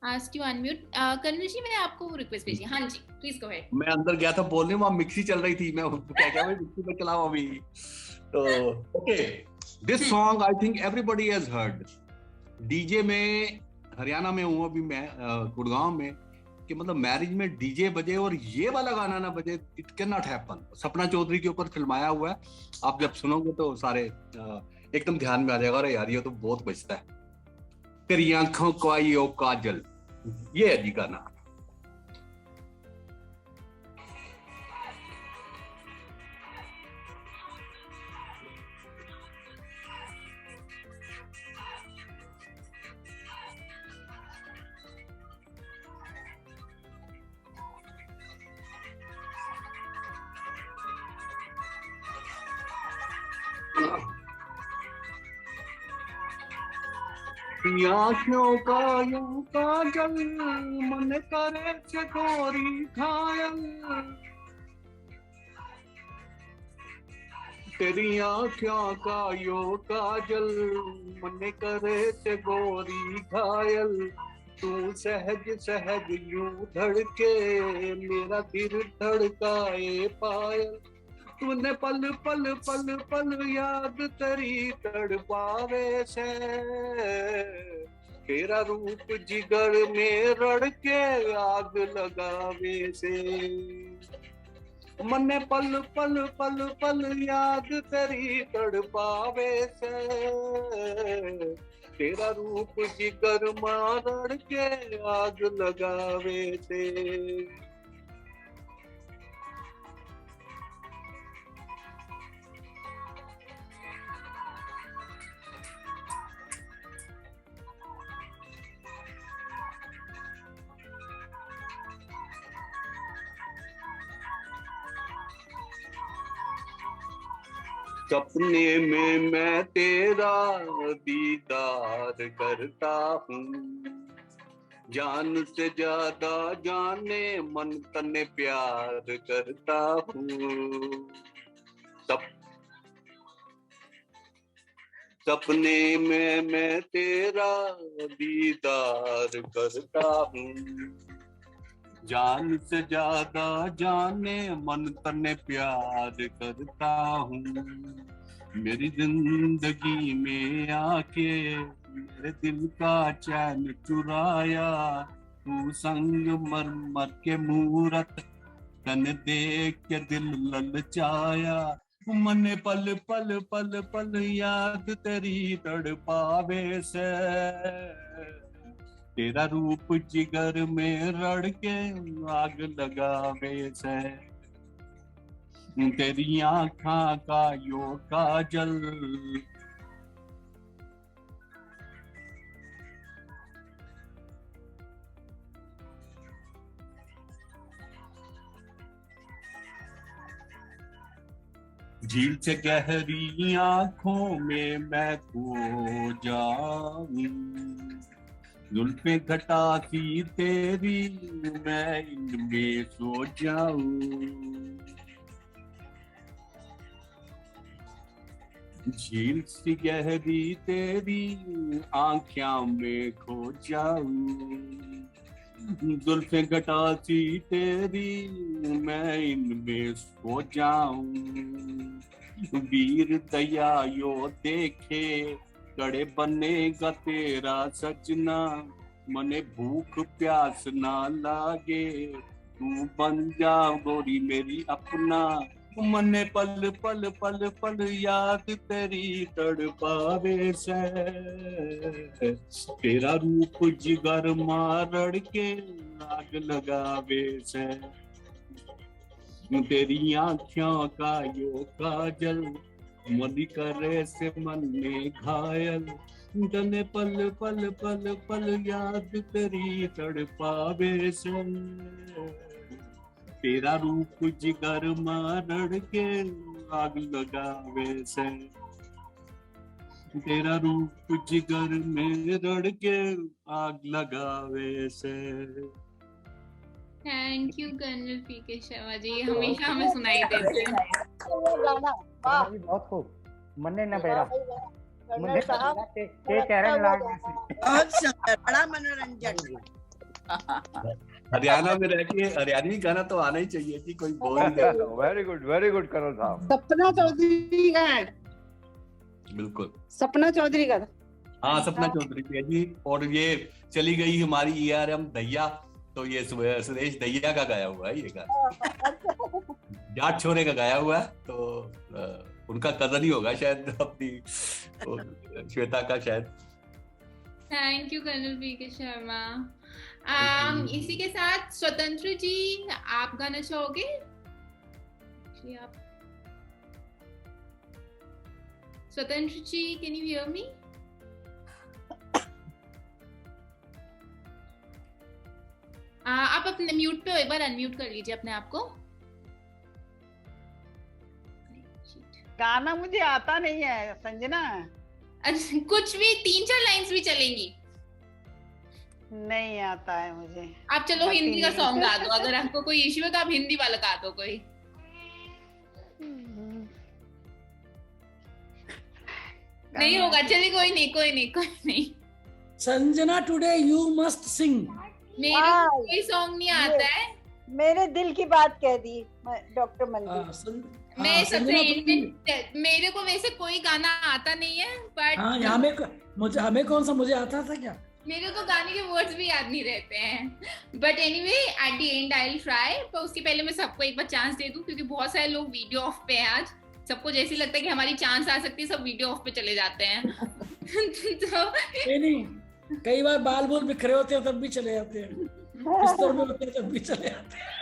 Ask you unmute. कर्नल जी मैंने आपको रिक्वेस्ट भेजी। हाँ जी प्लीज गो अहेड। मैं अंदर गया था बोलने, वहाँ मिक्सी चल रही थी, मैं क्या भाई मिक्सी पे चलाऊं अभी। तो okay, this song I think everybody has heard. DJ में हरियाणा में हूँ अभी मैं, गुड़गांव में, कि मतलब मैरिज में डीजे बजे और ये वाला गाना ना बजे, it can not happen. Sapna Chaudhary के ऊपर फिल्माया हुआ है, आप जब सुनोगे तो सारे एकदम ध्यान में आ जाएगा, अरे यार ये तो बहुत बजता है। तेरी आंखों को आई ओ काजल, ये है जी गाना। आँखों का यूं काजल, मन करे चकोरी घायल। तेरी आँखों का यूं काजल, मन करे चकोरी घायल। तू सहज सहज यूं धड़के, मेरा दिल धड़काए पायल। तूने पल पल पल पल याद तेरी तड़पावे से, तेरा रूप जिगर में रड़ के आग लगावे से। मने पल पल पल पल याद तेरी तड़पावे से, तेरा रूप जिगर में रड़ के आग लगावे से। सपने में मैं तेरा दीदार करता हूँ, जान से ज्यादा जाने मन तने प्यार करता हूँ। सपने में मैं तेरा दीदार करता हूँ, जान से ज्यादा जाने मन तने प्यार करता हूँ। मेरी जिंदगी में आके मेरे दिल का चैन चुराया, तू संग मर मर के मूरत तन देख के दिल ललचाया। मन पल पल पल पल याद तेरी तड़पावे से, तेरा रूप जिगर में रड़ के आग लगावे से। तेरी आँखों का यो काजल, झील से गहरी आंखों में मैं खो जाऊं, जुल्फे घटा सी तेरी मैं इनमें सो जाऊं, झील सी गहरी तेरी आंखों में खो जाऊं, जुल्फे घटा सी तेरी मैं इनमें सो जाऊं, वीर दया यो देखे कड़े बनेगा तेरा सजना, मने भूख प्यास ना लागे तू बन जा गोरी मेरी अपना, मने पल पल पल पल याद तेरी तड़पावे से, तेरा रूप जिगर मारड़ के आग लगावे से, तेरी आँखों का यो काजल मदी करे से मन में घायल, तने पल पल पल पल याद तेरी तड़पावे से, तेरा रूप जिगर मारड़ के आग लगावे से, तेरा रूप जिगर में रड़ के आग लगावे से। Thank you colonel PK Sharma ji, हमेशा हमें सुनाई देते हैं। बहुत खूब, मन्ने न बेरा मुझे के चरण लाग बहुत सुंदर, बड़ा मनोरंजन। हरियाणा में रह के हरियाणवी गाना तो आना ही चाहिए कि कोई बोल ही दे। वेरी गुड कर्नल साहब। सपना चौधरी का है। बिल्कुल सपना चौधरी का था। हाँ सपना चौधरी की है जी, और ये चली गई हमारी ARM दैया, तो ये सुरेश दैया का गाया हुआ है ये गाना, जाट छोरे का गाया हुआ है, तो उनका कजन ही होगा शायद अपनी श्वेता का शायद। Thank you colonel PK Sharma. इसी के साथ स्वतंत्र जी आप गाना चाहोगे? आप स्वतंत्र जी, कैन यू हियर मी? आप अपने म्यूट पे हो, एक बार अनम्यूट कर लीजिए अपने आप को। गाना मुझे आता नहीं है संजना। अच्छा, कुछ भी 3-4 लाइंस भी चलेंगी। नहीं आता है मुझे। आप चलो हिंदी का सॉन्ग गा दो, अगर आपको कोई इश्यू है तो आप हिंदी वाला गा दो कोई। नहीं होगा, चलिए कोई नहीं। संजना टुडे यू मस्ट सिंग। मेरे कोई सॉन्ग नहीं आता है। मेरे दिल की बात कह दी डॉक्टर मंदिर। मैं सबसे मेरे को वैसे कोई गाना आता नहीं है, बट हमें कौन सा मुझे आता था क्या? मेरे को गाने के वर्ड्स भी याद नहीं रहते हैं, but anyway at the and I will try. पर उसके पहले मैं सबको एक बार चांस दे दूं, क्योंकि बहुत सारे लोग वीडियो ऑफ पे हैं आज। सबको जैसे लगता है कि हमारी चांस आ सकती है, सब वीडियो ऑफ पे चले जाते हैं। तो नहीं, कई बार बाल बोल बिखरे होते हैं तब भी चले जाते हैं, बिस्तर में होते हैं तब भी चले जाते हैं,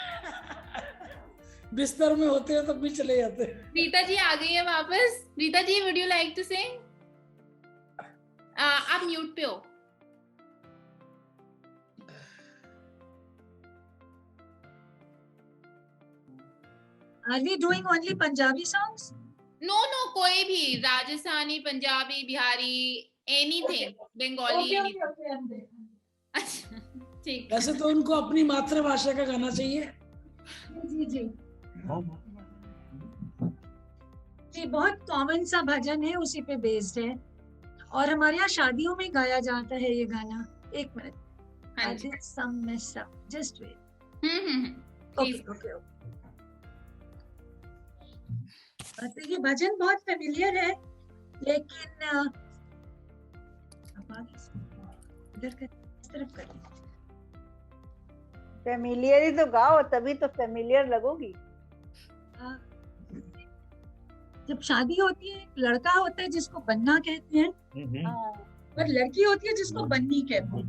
बिस्तर में होते हैं तब भी चले जाते हैं। रीता जी आ गई है वापस। Rita ji, would you like to sing? आप म्यूट पे हो। Are we doing only Punjabi songs? No, कोई भी, राजस्थानी, पंजाबी, बिहारी, anything, बंगाली, anything। अच्छा, ठीक। वैसे तो उनको अपनी मातृभाषा का गाना चाहिए। जी। ये बहुत कॉमन सा भजन है, उसी पे बेस्ड है, और हमारे यहाँ शादियों में गाया जाता है ये गाना। एक मिनट, जस्ट वेट। ओके। तो ये भजन बहुत फेमिलियर है, लेकिन इस तरफ कर फेमिलियर ही तो गाओ, तभी तो फेमिलियर लगोगी। जब शादी होती है, लड़का होता है जिसको बन्ना कहते हैं, और लड़की होती है जिसको बन्नी कहते हैं।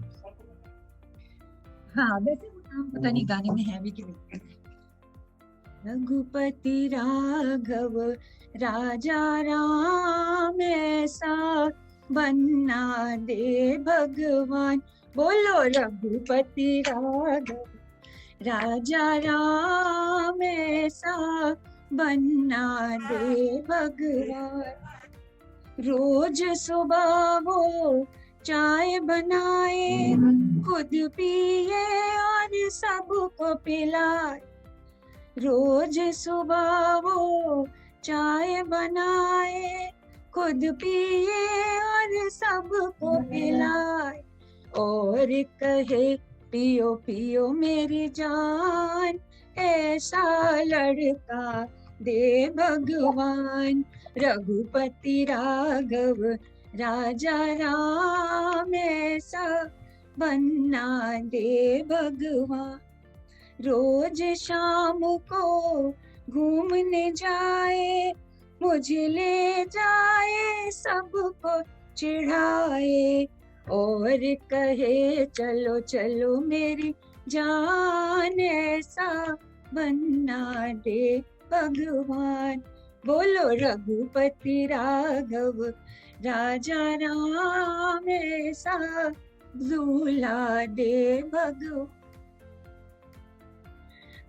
हाँ, वैसे वो नाम पता नहीं गाने में है भी कि नहीं। रघुपति राघव राजा राम ऐसा बनना दे भगवान, बोलो रघुपति राघव राजा राम ऐसा बनना दे भगवान। रोज सुबह वो चाय बनाए, खुद पिए और सबको पिलाए। रोज सुबह वो चाय बनाए, खुद पिए और सबको पिलाए। और कहे पियो पियो मेरी जान, ऐसा लड़का दे भगवान। रघुपति राघव राजा राम, ऐसा बनना दे भगवान। रोज शाम को घूमने जाए, मुझे ले जाए सबको चिढ़ाए। और कहे चलो चलो मेरी जान, ऐसा बनना दे भगवान। बोलो रघुपति राघव राजा राम, ऐसा दूल्हा दे भगवान।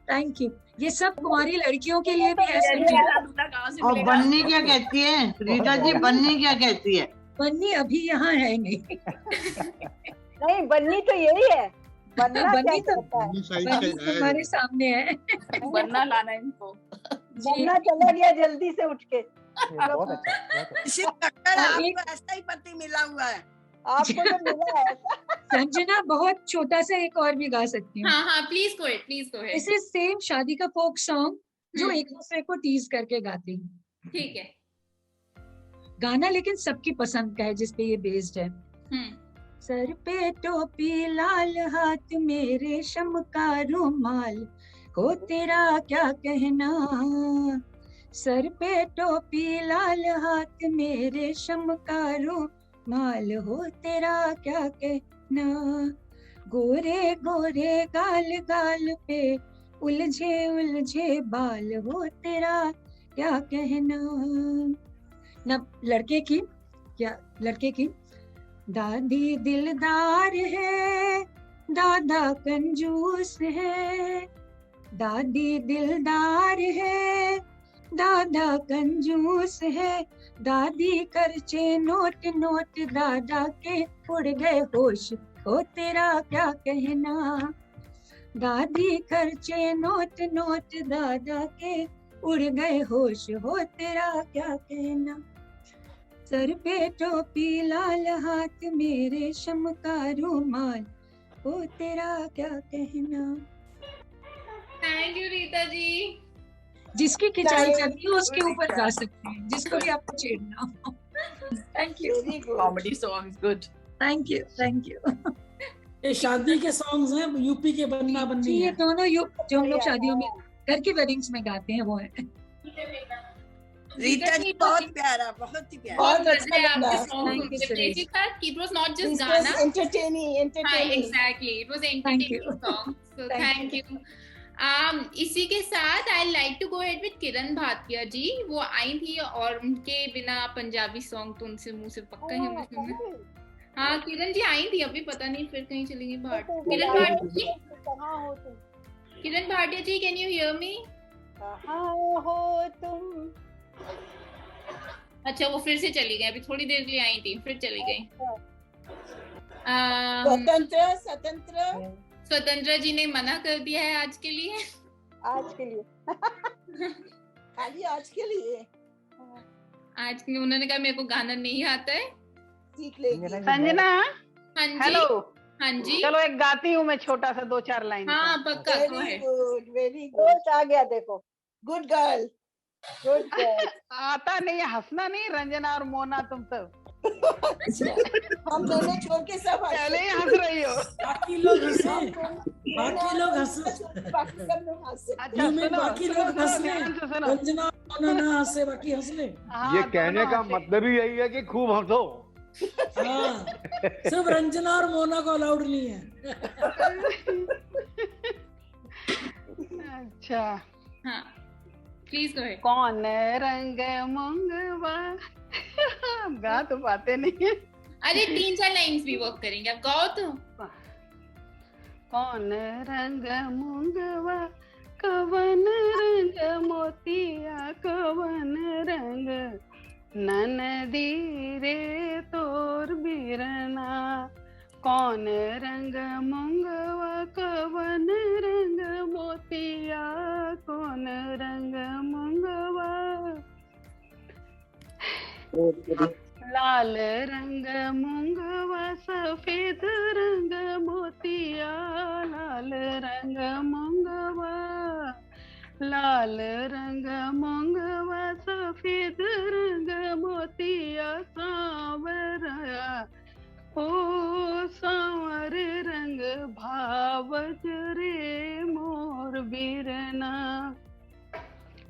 Thank you. ये सब कुंवारी लड़कियों के लिए भी है। और बन्नी क्या कहती है रीता जी? बन्नी क्या कहती है? बन्नी अभी यहाँ है नहीं। नहीं, बन्नी तो यही है। बन्नी तो हमारे सामने है। बनना लाना इनको। बन्ना चला गया जल्दी से उठ के। बहुत अच्छा। आपको ऐसा ही पति मिला हुआ है। आपको तो मिला है। संजना बहुत छोटा सा एक और भी गा सकती हूँ। हाँ हाँ please go ahead, please go ahead. इसे सेम शादी का फोक सॉन्ग जो एक दूसरे को टीज करके गाती हैं। ठीक है। गाना लेकिन सबकी पसंद का है जिसपे ये बेस्ड है। सर पे टोपी लाल, हाथ मेरे शम का रुमाल, हो तेरा क्या कहना। सर पे टोपी लाल, हाथ मेरे शम का रुमाल, हो तेरा क्या कहना। गोरे गोरे गाल गाल पे उलझे उलझे बाल, हो तेरा क्या कहना। न लड़के की क्या लड़के की। दादी दिलदार है, दादा कंजूस है। दादी दिलदार है, दादा कंजूस है। दादी खर्चे नोट नोट, दादा के उड़ गए होश, हो तेरा क्या कहना। दादी खर्चे नोट नोट, दादा के उड़ गए होश, हो तेरा क्या कहना। सर पे टोपी लाल, हाथ मेरे शम का रुमाल, हो तेरा क्या कहना। Thank you Rita ji. जिसकी खिंचाई करनी हो उसके ऊपर गा सकते हैं, जिसको भी आपको छेड़ना हो। Thank you. Comedy songs good. Thank you thank you. ये शादी के सॉन्ग्स हैं यूपी के। बनना बन्नी ये दोनों जो हम लोग शादियों में घर के वेडिंग्स में गाते हैं वो है। रीता जी बहुत प्यारा, बहुत ही प्यारा। बहुत अच्छा लगा। It was not just Ghana. Entertaining. Exactly. It was entertaining song. So thank you. इसी के साथ I like to go ahead with Kiran Bhatia ji. वो आई थी और उनके बिना पंजाबी सॉन्ग तो उनसे मुंह से पक्का ही हमने सुना। हाँ किरण जी आई थी, अभी पता नहीं फिर कहीं चली गई। किरण भाटिया जी, किरण भाटिया जी, कैन यू हियर मी? कहाँ हो तुम? अच्छा वो फिर से चली गई, अभी थोड़ी देर के लिए आई थी फिर चली गई। स्वतंत्र जी ने मना कर दिया है आज के लिए। आज के लिए खाली आज के लिए। आज के उन्होंने कहा मेरे को गाना नहीं आता है। सीख लेंगे। संजना, हाँ जी। हेलो। हाँ जी। चलो एक गाती हूँ मैं छोटा सा 2-4 लाइन। हाँ पक्का। Very good very good. आ गया देखो। Good girl. Good girl. आता नहीं है, हंसना नहीं। रंजना और मोना तुम सब हम दोनों छोड़ के सब पहले ही हंस रही हो। बाकी लोग हंसे, बाकी लोग हंसे, बाकी सब लोग हंसे। अच्छा सुनो, बाकी लोग हंस ले। सुनो। रंजना ना हंसे, बाकी हंस ले। ये कहने का मतलब ही यही है कि खूब हंसो। हाँ, सिर्फ रंजना और मोना को अलाउड नहीं है। अच्छा हाँ प्लीज गो अहेड। कौन रंग मंगवा। गा तो पाते नहीं है। अरे 3-4 लाइंस भी वर्क करेंगे, आप गाओ तो। कौन रंग मंगवा कवन रंग मोतिया कवन रंग ननदी रे तोर बिरना, कौन रंग मुंगवा कवन रंग मोतिया कौन रंग मुंगवा, लाल रंग मुंगवा सफेद रंग मोतिया, लाल रंग मुंगवा, लाल रंग मुंगवा सफेद रंग मोतिया, सांवरा ओ सांवर रंग भावज रे मोर बिरना।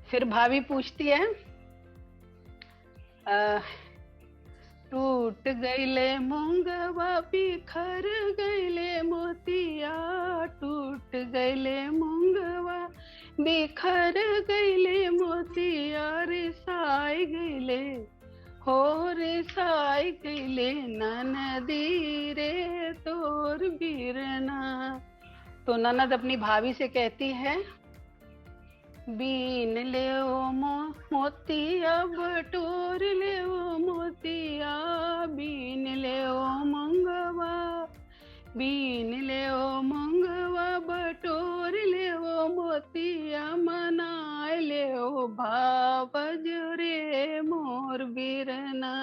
फिर भाभी पूछती है टूट गईले मुंगवा बिखर गईले मोतिया, टूट गईले मुंगवा बिखर गईले मोतिया, रिसाई गईले हो रिसाई गईले ननदी रे तोर बिरना। तो ननद अपनी भाभी से कहती है बीन ले ओ मोतिया बटोर ले ओ मोतिया, बीन ले ओ मंगवा, बीन ले ओ मंगवा बटोर ले ओ मोतिया, मनाए ले ओ भावज रे मोर बिरना,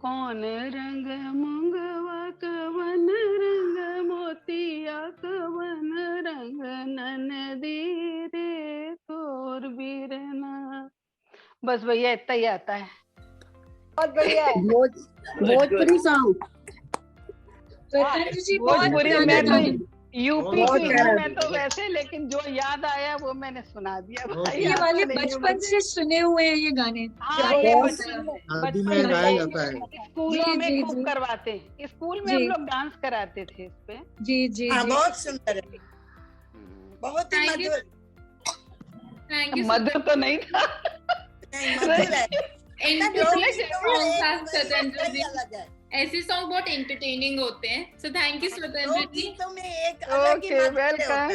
कौन रंग मुंगवा कवन रंग मोतिया, कवन रंग ननदी रे तोर बिरना। बस भैया इतना ही आता है। बहुत बढ़िया है। भोजपुरी सॉन्ग। भोजपुरी मैं तो यूपी की हूँ मैं तो वैसे, लेकिन जो याद आया वो मैंने सुना दिया भाई। ये वाले बचपन से सुने हुए हैं ये गाने। हाँ ये बचपन में गाया जाता है, स्कूलों में खूब करवाते हैं, स्कूल में हम लोग डांस कराते थे इस पे। जी जी बहुत सुंदर है, बहुत ही मधुर। मधुर तो नहीं था, मधुर है। ऐसे सॉन्ग बहुत एंटरटेनिंग होते हैं। So thank you Swatantra ji. Okay welcome.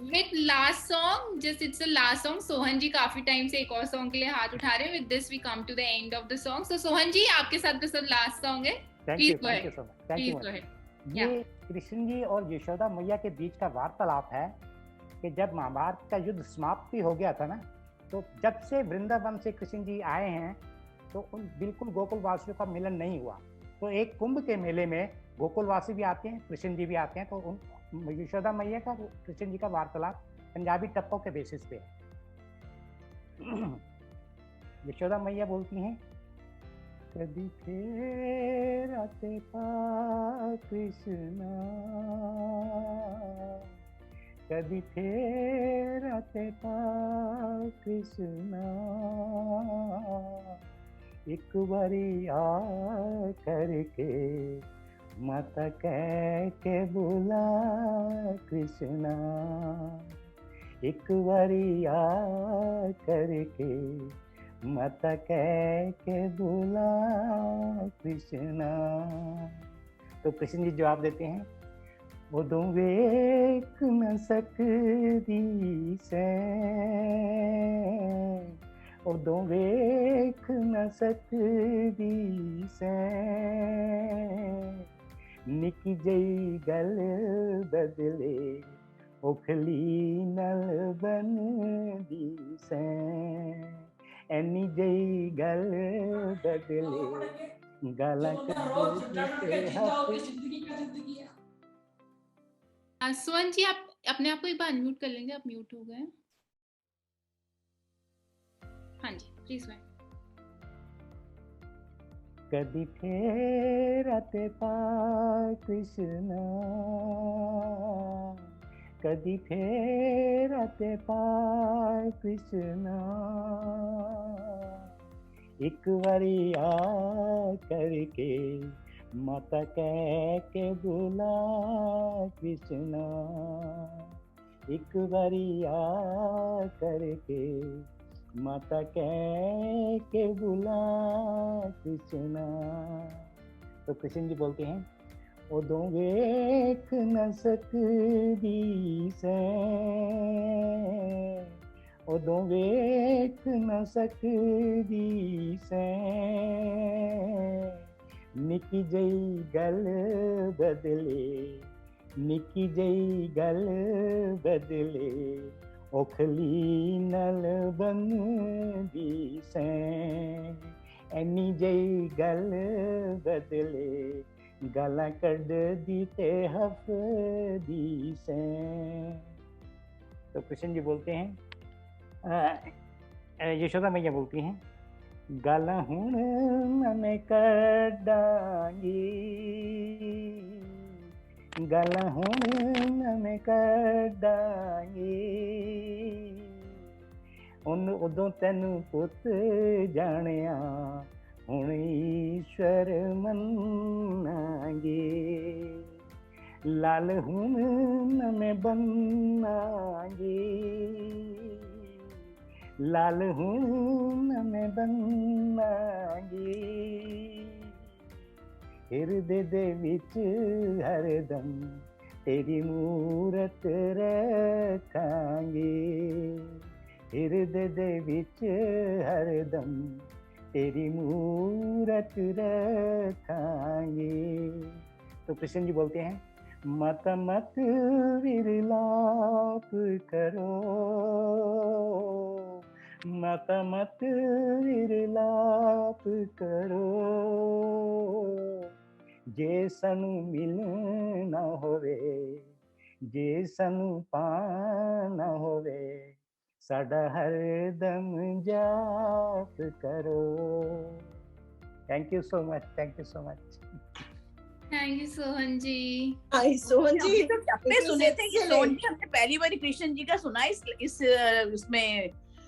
With last song, just it's a last song. Sohan ji काफी टाइम से एक और सॉन्ग के लिए हाथ उठा रहे हैं। With this we come to the end of the song. So Sohan ji आपके साथ बस लास्ट सॉन्ग है, प्लीज गो अहेड। ये कृष्ण जी और यशोदा मैया के बीच का वार्तालाप है कि जब महाभारत का युद्ध समाप्ति हो गया था ना, तो जब से वृंदावन से कृष्ण जी आए हैं तो उन बिल्कुल गोकुलवासियों का मिलन नहीं हुआ। तो एक कुंभ के मेले में गोकुलवासी भी आते हैं, कृष्ण जी भी आते हैं, तो उन यशोदा मैया का कृष्ण जी का वार्तालाप पंजाबी टप्पों के बेसिस पे है। यशोदा मैया बोलती हैं कभी फिर आते पा कृष्णा, कभी फिर आते पा कृष्णा, एक बारी आ करके माता कह के बुला कृष्णा, एक बारी आ करके माता कह के बुला कृष्णा। तो कृष्ण जी जवाब देते हैं उदों वेख न सकदी से, उदों वेख न सकदी से, निकी जई गल बदले उखली नल बन दी से, एनी जई गल बदले गाला सोहन जी आप अपने आप को एक बार अनम्यूट कर लेंगे, आप म्यूट हो गए। हाँ जी प्लीज मैम। कभी फिर आते पा कृष्णा, कभी फिर आते पा कृष्णा, एक बारी आ करके माता कह के बुला कृष्णा, एक बारी आ करके माता कह के बुला कृष्णा। तो कृष्ण जी बोलते हैं उदों वेख न सकदी सैं, उदों वेख न सकदी सैं, निकी जई गल बदले, निकी जई गल बदले, ओखली नल बनदी सैं, एनी जई गल बदले, गालां कड्ढदी ते हफदी सैं। तो कृष्ण जी बोलते हैं, यशोदा मैया बोलती हैं, गालां हुण मैं कड्डांगी, गालां हुण मैं कड्डांगी, उदों तैनू पुत जाणिया, हुण ईश्वर मन्नांगे, लाल हुण मैं बन्नांगी, लाल हुण मैं बन्नांगी, हिरदे दे विच हरदम तेरी मूरत रखांगे, हिरदे दे विच हरदम तेरी मूरत रखांगे। तो कृष्ण जी बोलते हैं, मत मत विरलाप करो, मत मत विरलाप करो, जे सनु मिलना होवे, जे सनु पाना होवे, साडा हरदम जाप करो। Thank you so much, thank you so much. Thank you Sohan ji. Sohan ji तो टप्पे सुने थे कि सोहन जी हमने पहली बार कृष्ण जी का सुना इस उसमें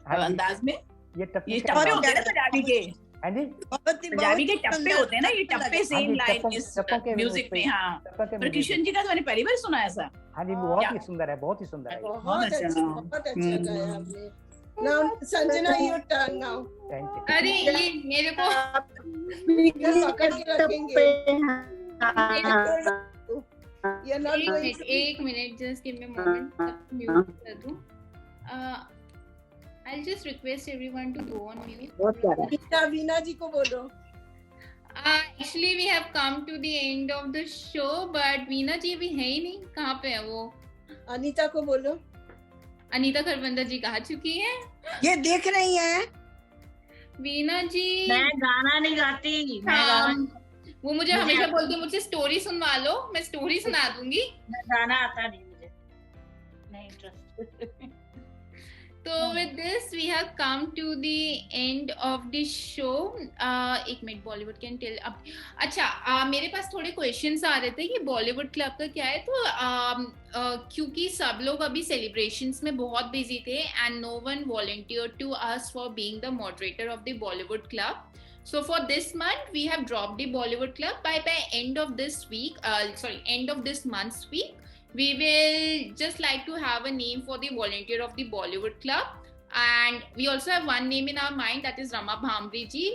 अंदाज में। ये टप्पे होते हैं ना पंजाबी के, हाँ जी पंजाबी के टप्पे होते हैं ना, ये टप्पे सेम लाइन इस म्यूजिक में। हाँ, पर कृष्ण जी का तो मैंने पहली बार सुना ऐसा। हाँ जी, बहुत ही सुंदर है, बहुत ही सुंदर है। बहुत अच्छा गाया आपने। Now Sanjana, your turn now. Thank you. अरे ये मेरे को पकड़ के रखेंगे। एक minute, just give me a moment, mute कर दूं। I'll just request everyone to go on mute. Veena जी को बोलो। Actually we have come to the end of the show, but Veena जी भी है ही नहीं, कहाँ पे है वो? अनीता को बोलो। अनीता खरबंदा जी कहाँ चुकी हैं? ये देख रही हैं? वीना जी मैं गाना नहीं गाती। वो मुझे हमेशा बोलती है मुझसे स्टोरी सुनवा लो, मैं स्टोरी सुना दूंगी। गाना आता नहीं मुझे, नहीं interest. So with this we have come to the end of the show. एक मिनट, बॉलीवुड कैन टेल अब। अच्छा, मेरे पास थोड़े क्वेश्चंस आ रहे थे कि बॉलीवुड क्लब का क्या है, तो क्योंकि सब लोग अभी सेलिब्रेशंस में बहुत बिजी थे and no one volunteer to us for being the moderator of the Bollywood club. So for this month we have dropped the Bollywood Club. By end of this week, end of this month's week, we will just like to have a name for the volunteer of the Bollywood Club, and we also have one name in our mind, that is Rama Bhamri ji.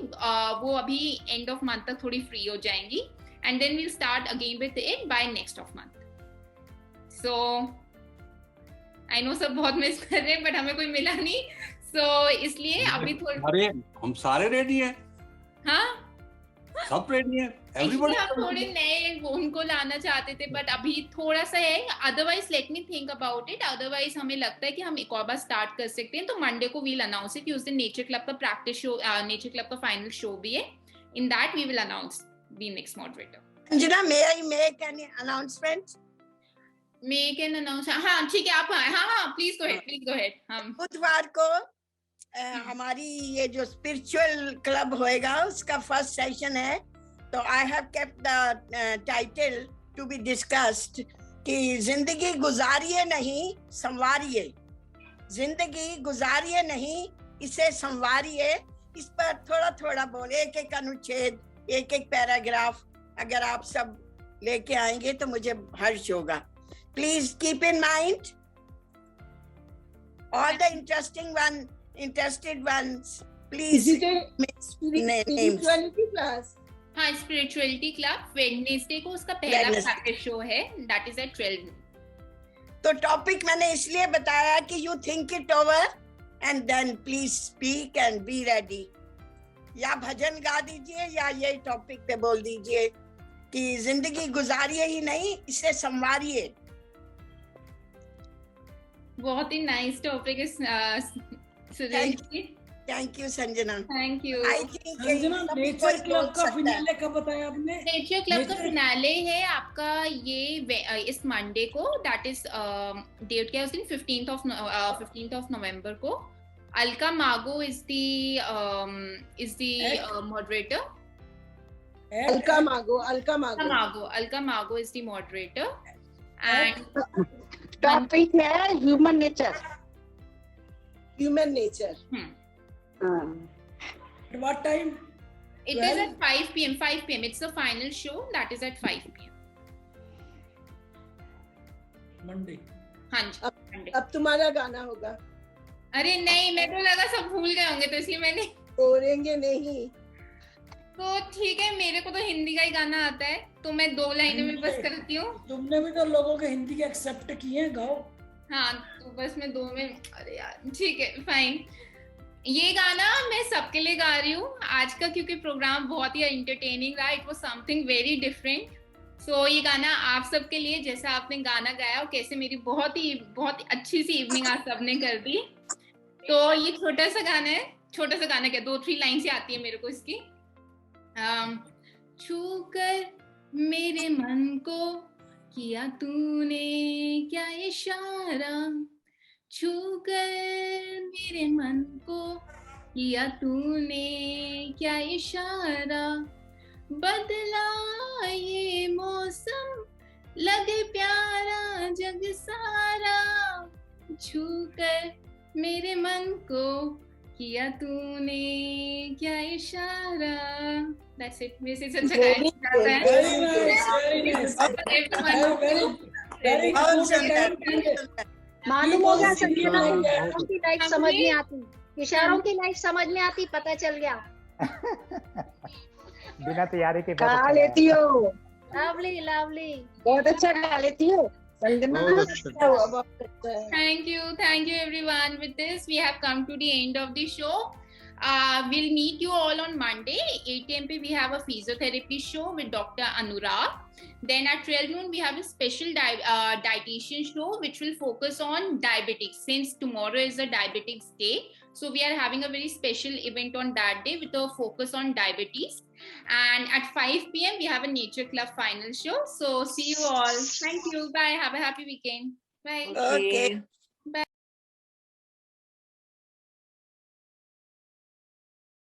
वो अभी end of month तक थोड़ी free हो जाएंगी, and then we'll start again with it by next of month. So I know सब बहुत मिस कर रहे हैं, but हमें कोई मिला नहीं, so इसलिए अभी थोड़ी। अरे हम सारे रेडी हैं। हाँ, सब रेडी हैं, एवरीबॉडी। हम थोड़े नए उनको लाना चाहते थे, बट अभी थोड़ा सा है, otherwise let me think about it. Otherwise हमें लगता है कि हम एक और बार स्टार्ट कर सकते हैं, तो मंडे को वील अनाउंस इट कि उस दिन नेचर क्लब का प्रैक्टिस शो, नेचर क्लब का फाइनल शो भी है। In that we will announce the next moderator. Anjana, may I make an announcement? Make an announce, हाँ ठीक है, आप हाँ please go ahead, please go ahead. हम बुधवार को हमारी ये जो स्पिरिचुअल क्लब होएगा उसका फर्स्ट सेशन है, तो I have kept the title to be discussed कि जिंदगी गुजारिए नहीं संवारिए, जिंदगी गुजारिए नहीं इसे संवारिए। इस पर थोड़ा थोड़ा बोले, एक एक अनुच्छेद, एक एक पैराग्राफ अगर आप सब लेके आएंगे तो मुझे हर्ष होगा। Please keep in mind all the interested ones, please. Is it a spirituality class? हाँ, स्पिरिचुअलिटी क्लब वेडनेसडे को उसका पहला प्रैक्टिस शो है, दैट इज एट 12 noon। तो टॉपिक मैंने इसलिए बताया कि you think it over and then please speak and be ready. या भजन गा दीजिए या यही टॉपिक पे बोल दीजिए कि जिंदगी गुजारिए ही नहीं, इसे संवारिए। बहुत ही नाइस टॉपिक है Suresh ji. Thank you Sanjana. Thank you. I think Sanjana, nature club का फिनाले कब बताया आपने? नेचर क्लब का फिनाले है आपका ये इस मंडे को, दैट इज डेट क्या है उस दिन, 15th of November को। अलका मागो इज द मॉडरेटर। अलका मागो is the moderator and topic है human nature. At what time? It 12? is at 5 p.m. 5 p.m. It's the final show that is at 5 p.m. Monday. हाँ जी। अब तुम्हारा गाना होगा। अरे नहीं, मैं तो लगा सब भूल गए होंगे तो इसलिए मैंने। बोलेंगे नहीं। तो ठीक है, मेरे को तो हिंदी का ही गाना आता है, तो मैं 2 लाइनें में बस करती हूँ। तुमने भी तो लोगों के हिंदी के एक्सेप्ट किए हैं, गाओ। हाँ, तो बस मैं 2 में, अरे यार ठीक है फाइन। ये गाना मैं सबके लिए गा रही हूँ आज का, क्योंकि प्रोग्राम बहुत ही एंटरटेनिंग रहा। It was something very different. So ये गाना आप सबके लिए, जैसा आपने गाना गाया और कैसे मेरी बहुत ही अच्छी सी इवनिंग आज सबने कर दी। तो ये छोटा सा गाना है, छोटा सा गाना क्या, 2-3 लाइन से आती है मेरे को इसकी। छू कर मेरे मन को किया तूने क्या इशारा, छू कर मेरे मन को किया तूने क्या इशारा, बदला ये मौसम लगे प्यारा जग सारा, छू कर मेरे मन को किया तूने क्या इशारा। That's it. मेरे से अच्छा गाया है। मालूम होगा संजना, इशारों की लाइफ समझ में आती, इशारों की लाइफ समझ में आती, पता चल गया। बिना तैयारी के गा लेती हो। लवली बहुत अच्छा गा लेती हो Sanjana. Thank you everyone. With this we have come to the end of the show. We'll meet you all on Monday 8 AM we have a physiotherapy show with Dr. Anurag. Then at 12 noon we have a special dietitian show which will focus on diabetics, since tomorrow is a diabetics day. So we are having a very special event on that day with a focus on diabetes. And at 5 PM we have a nature club final show. So see you all. Thank you. Bye. Have a happy weekend. Bye. Okay.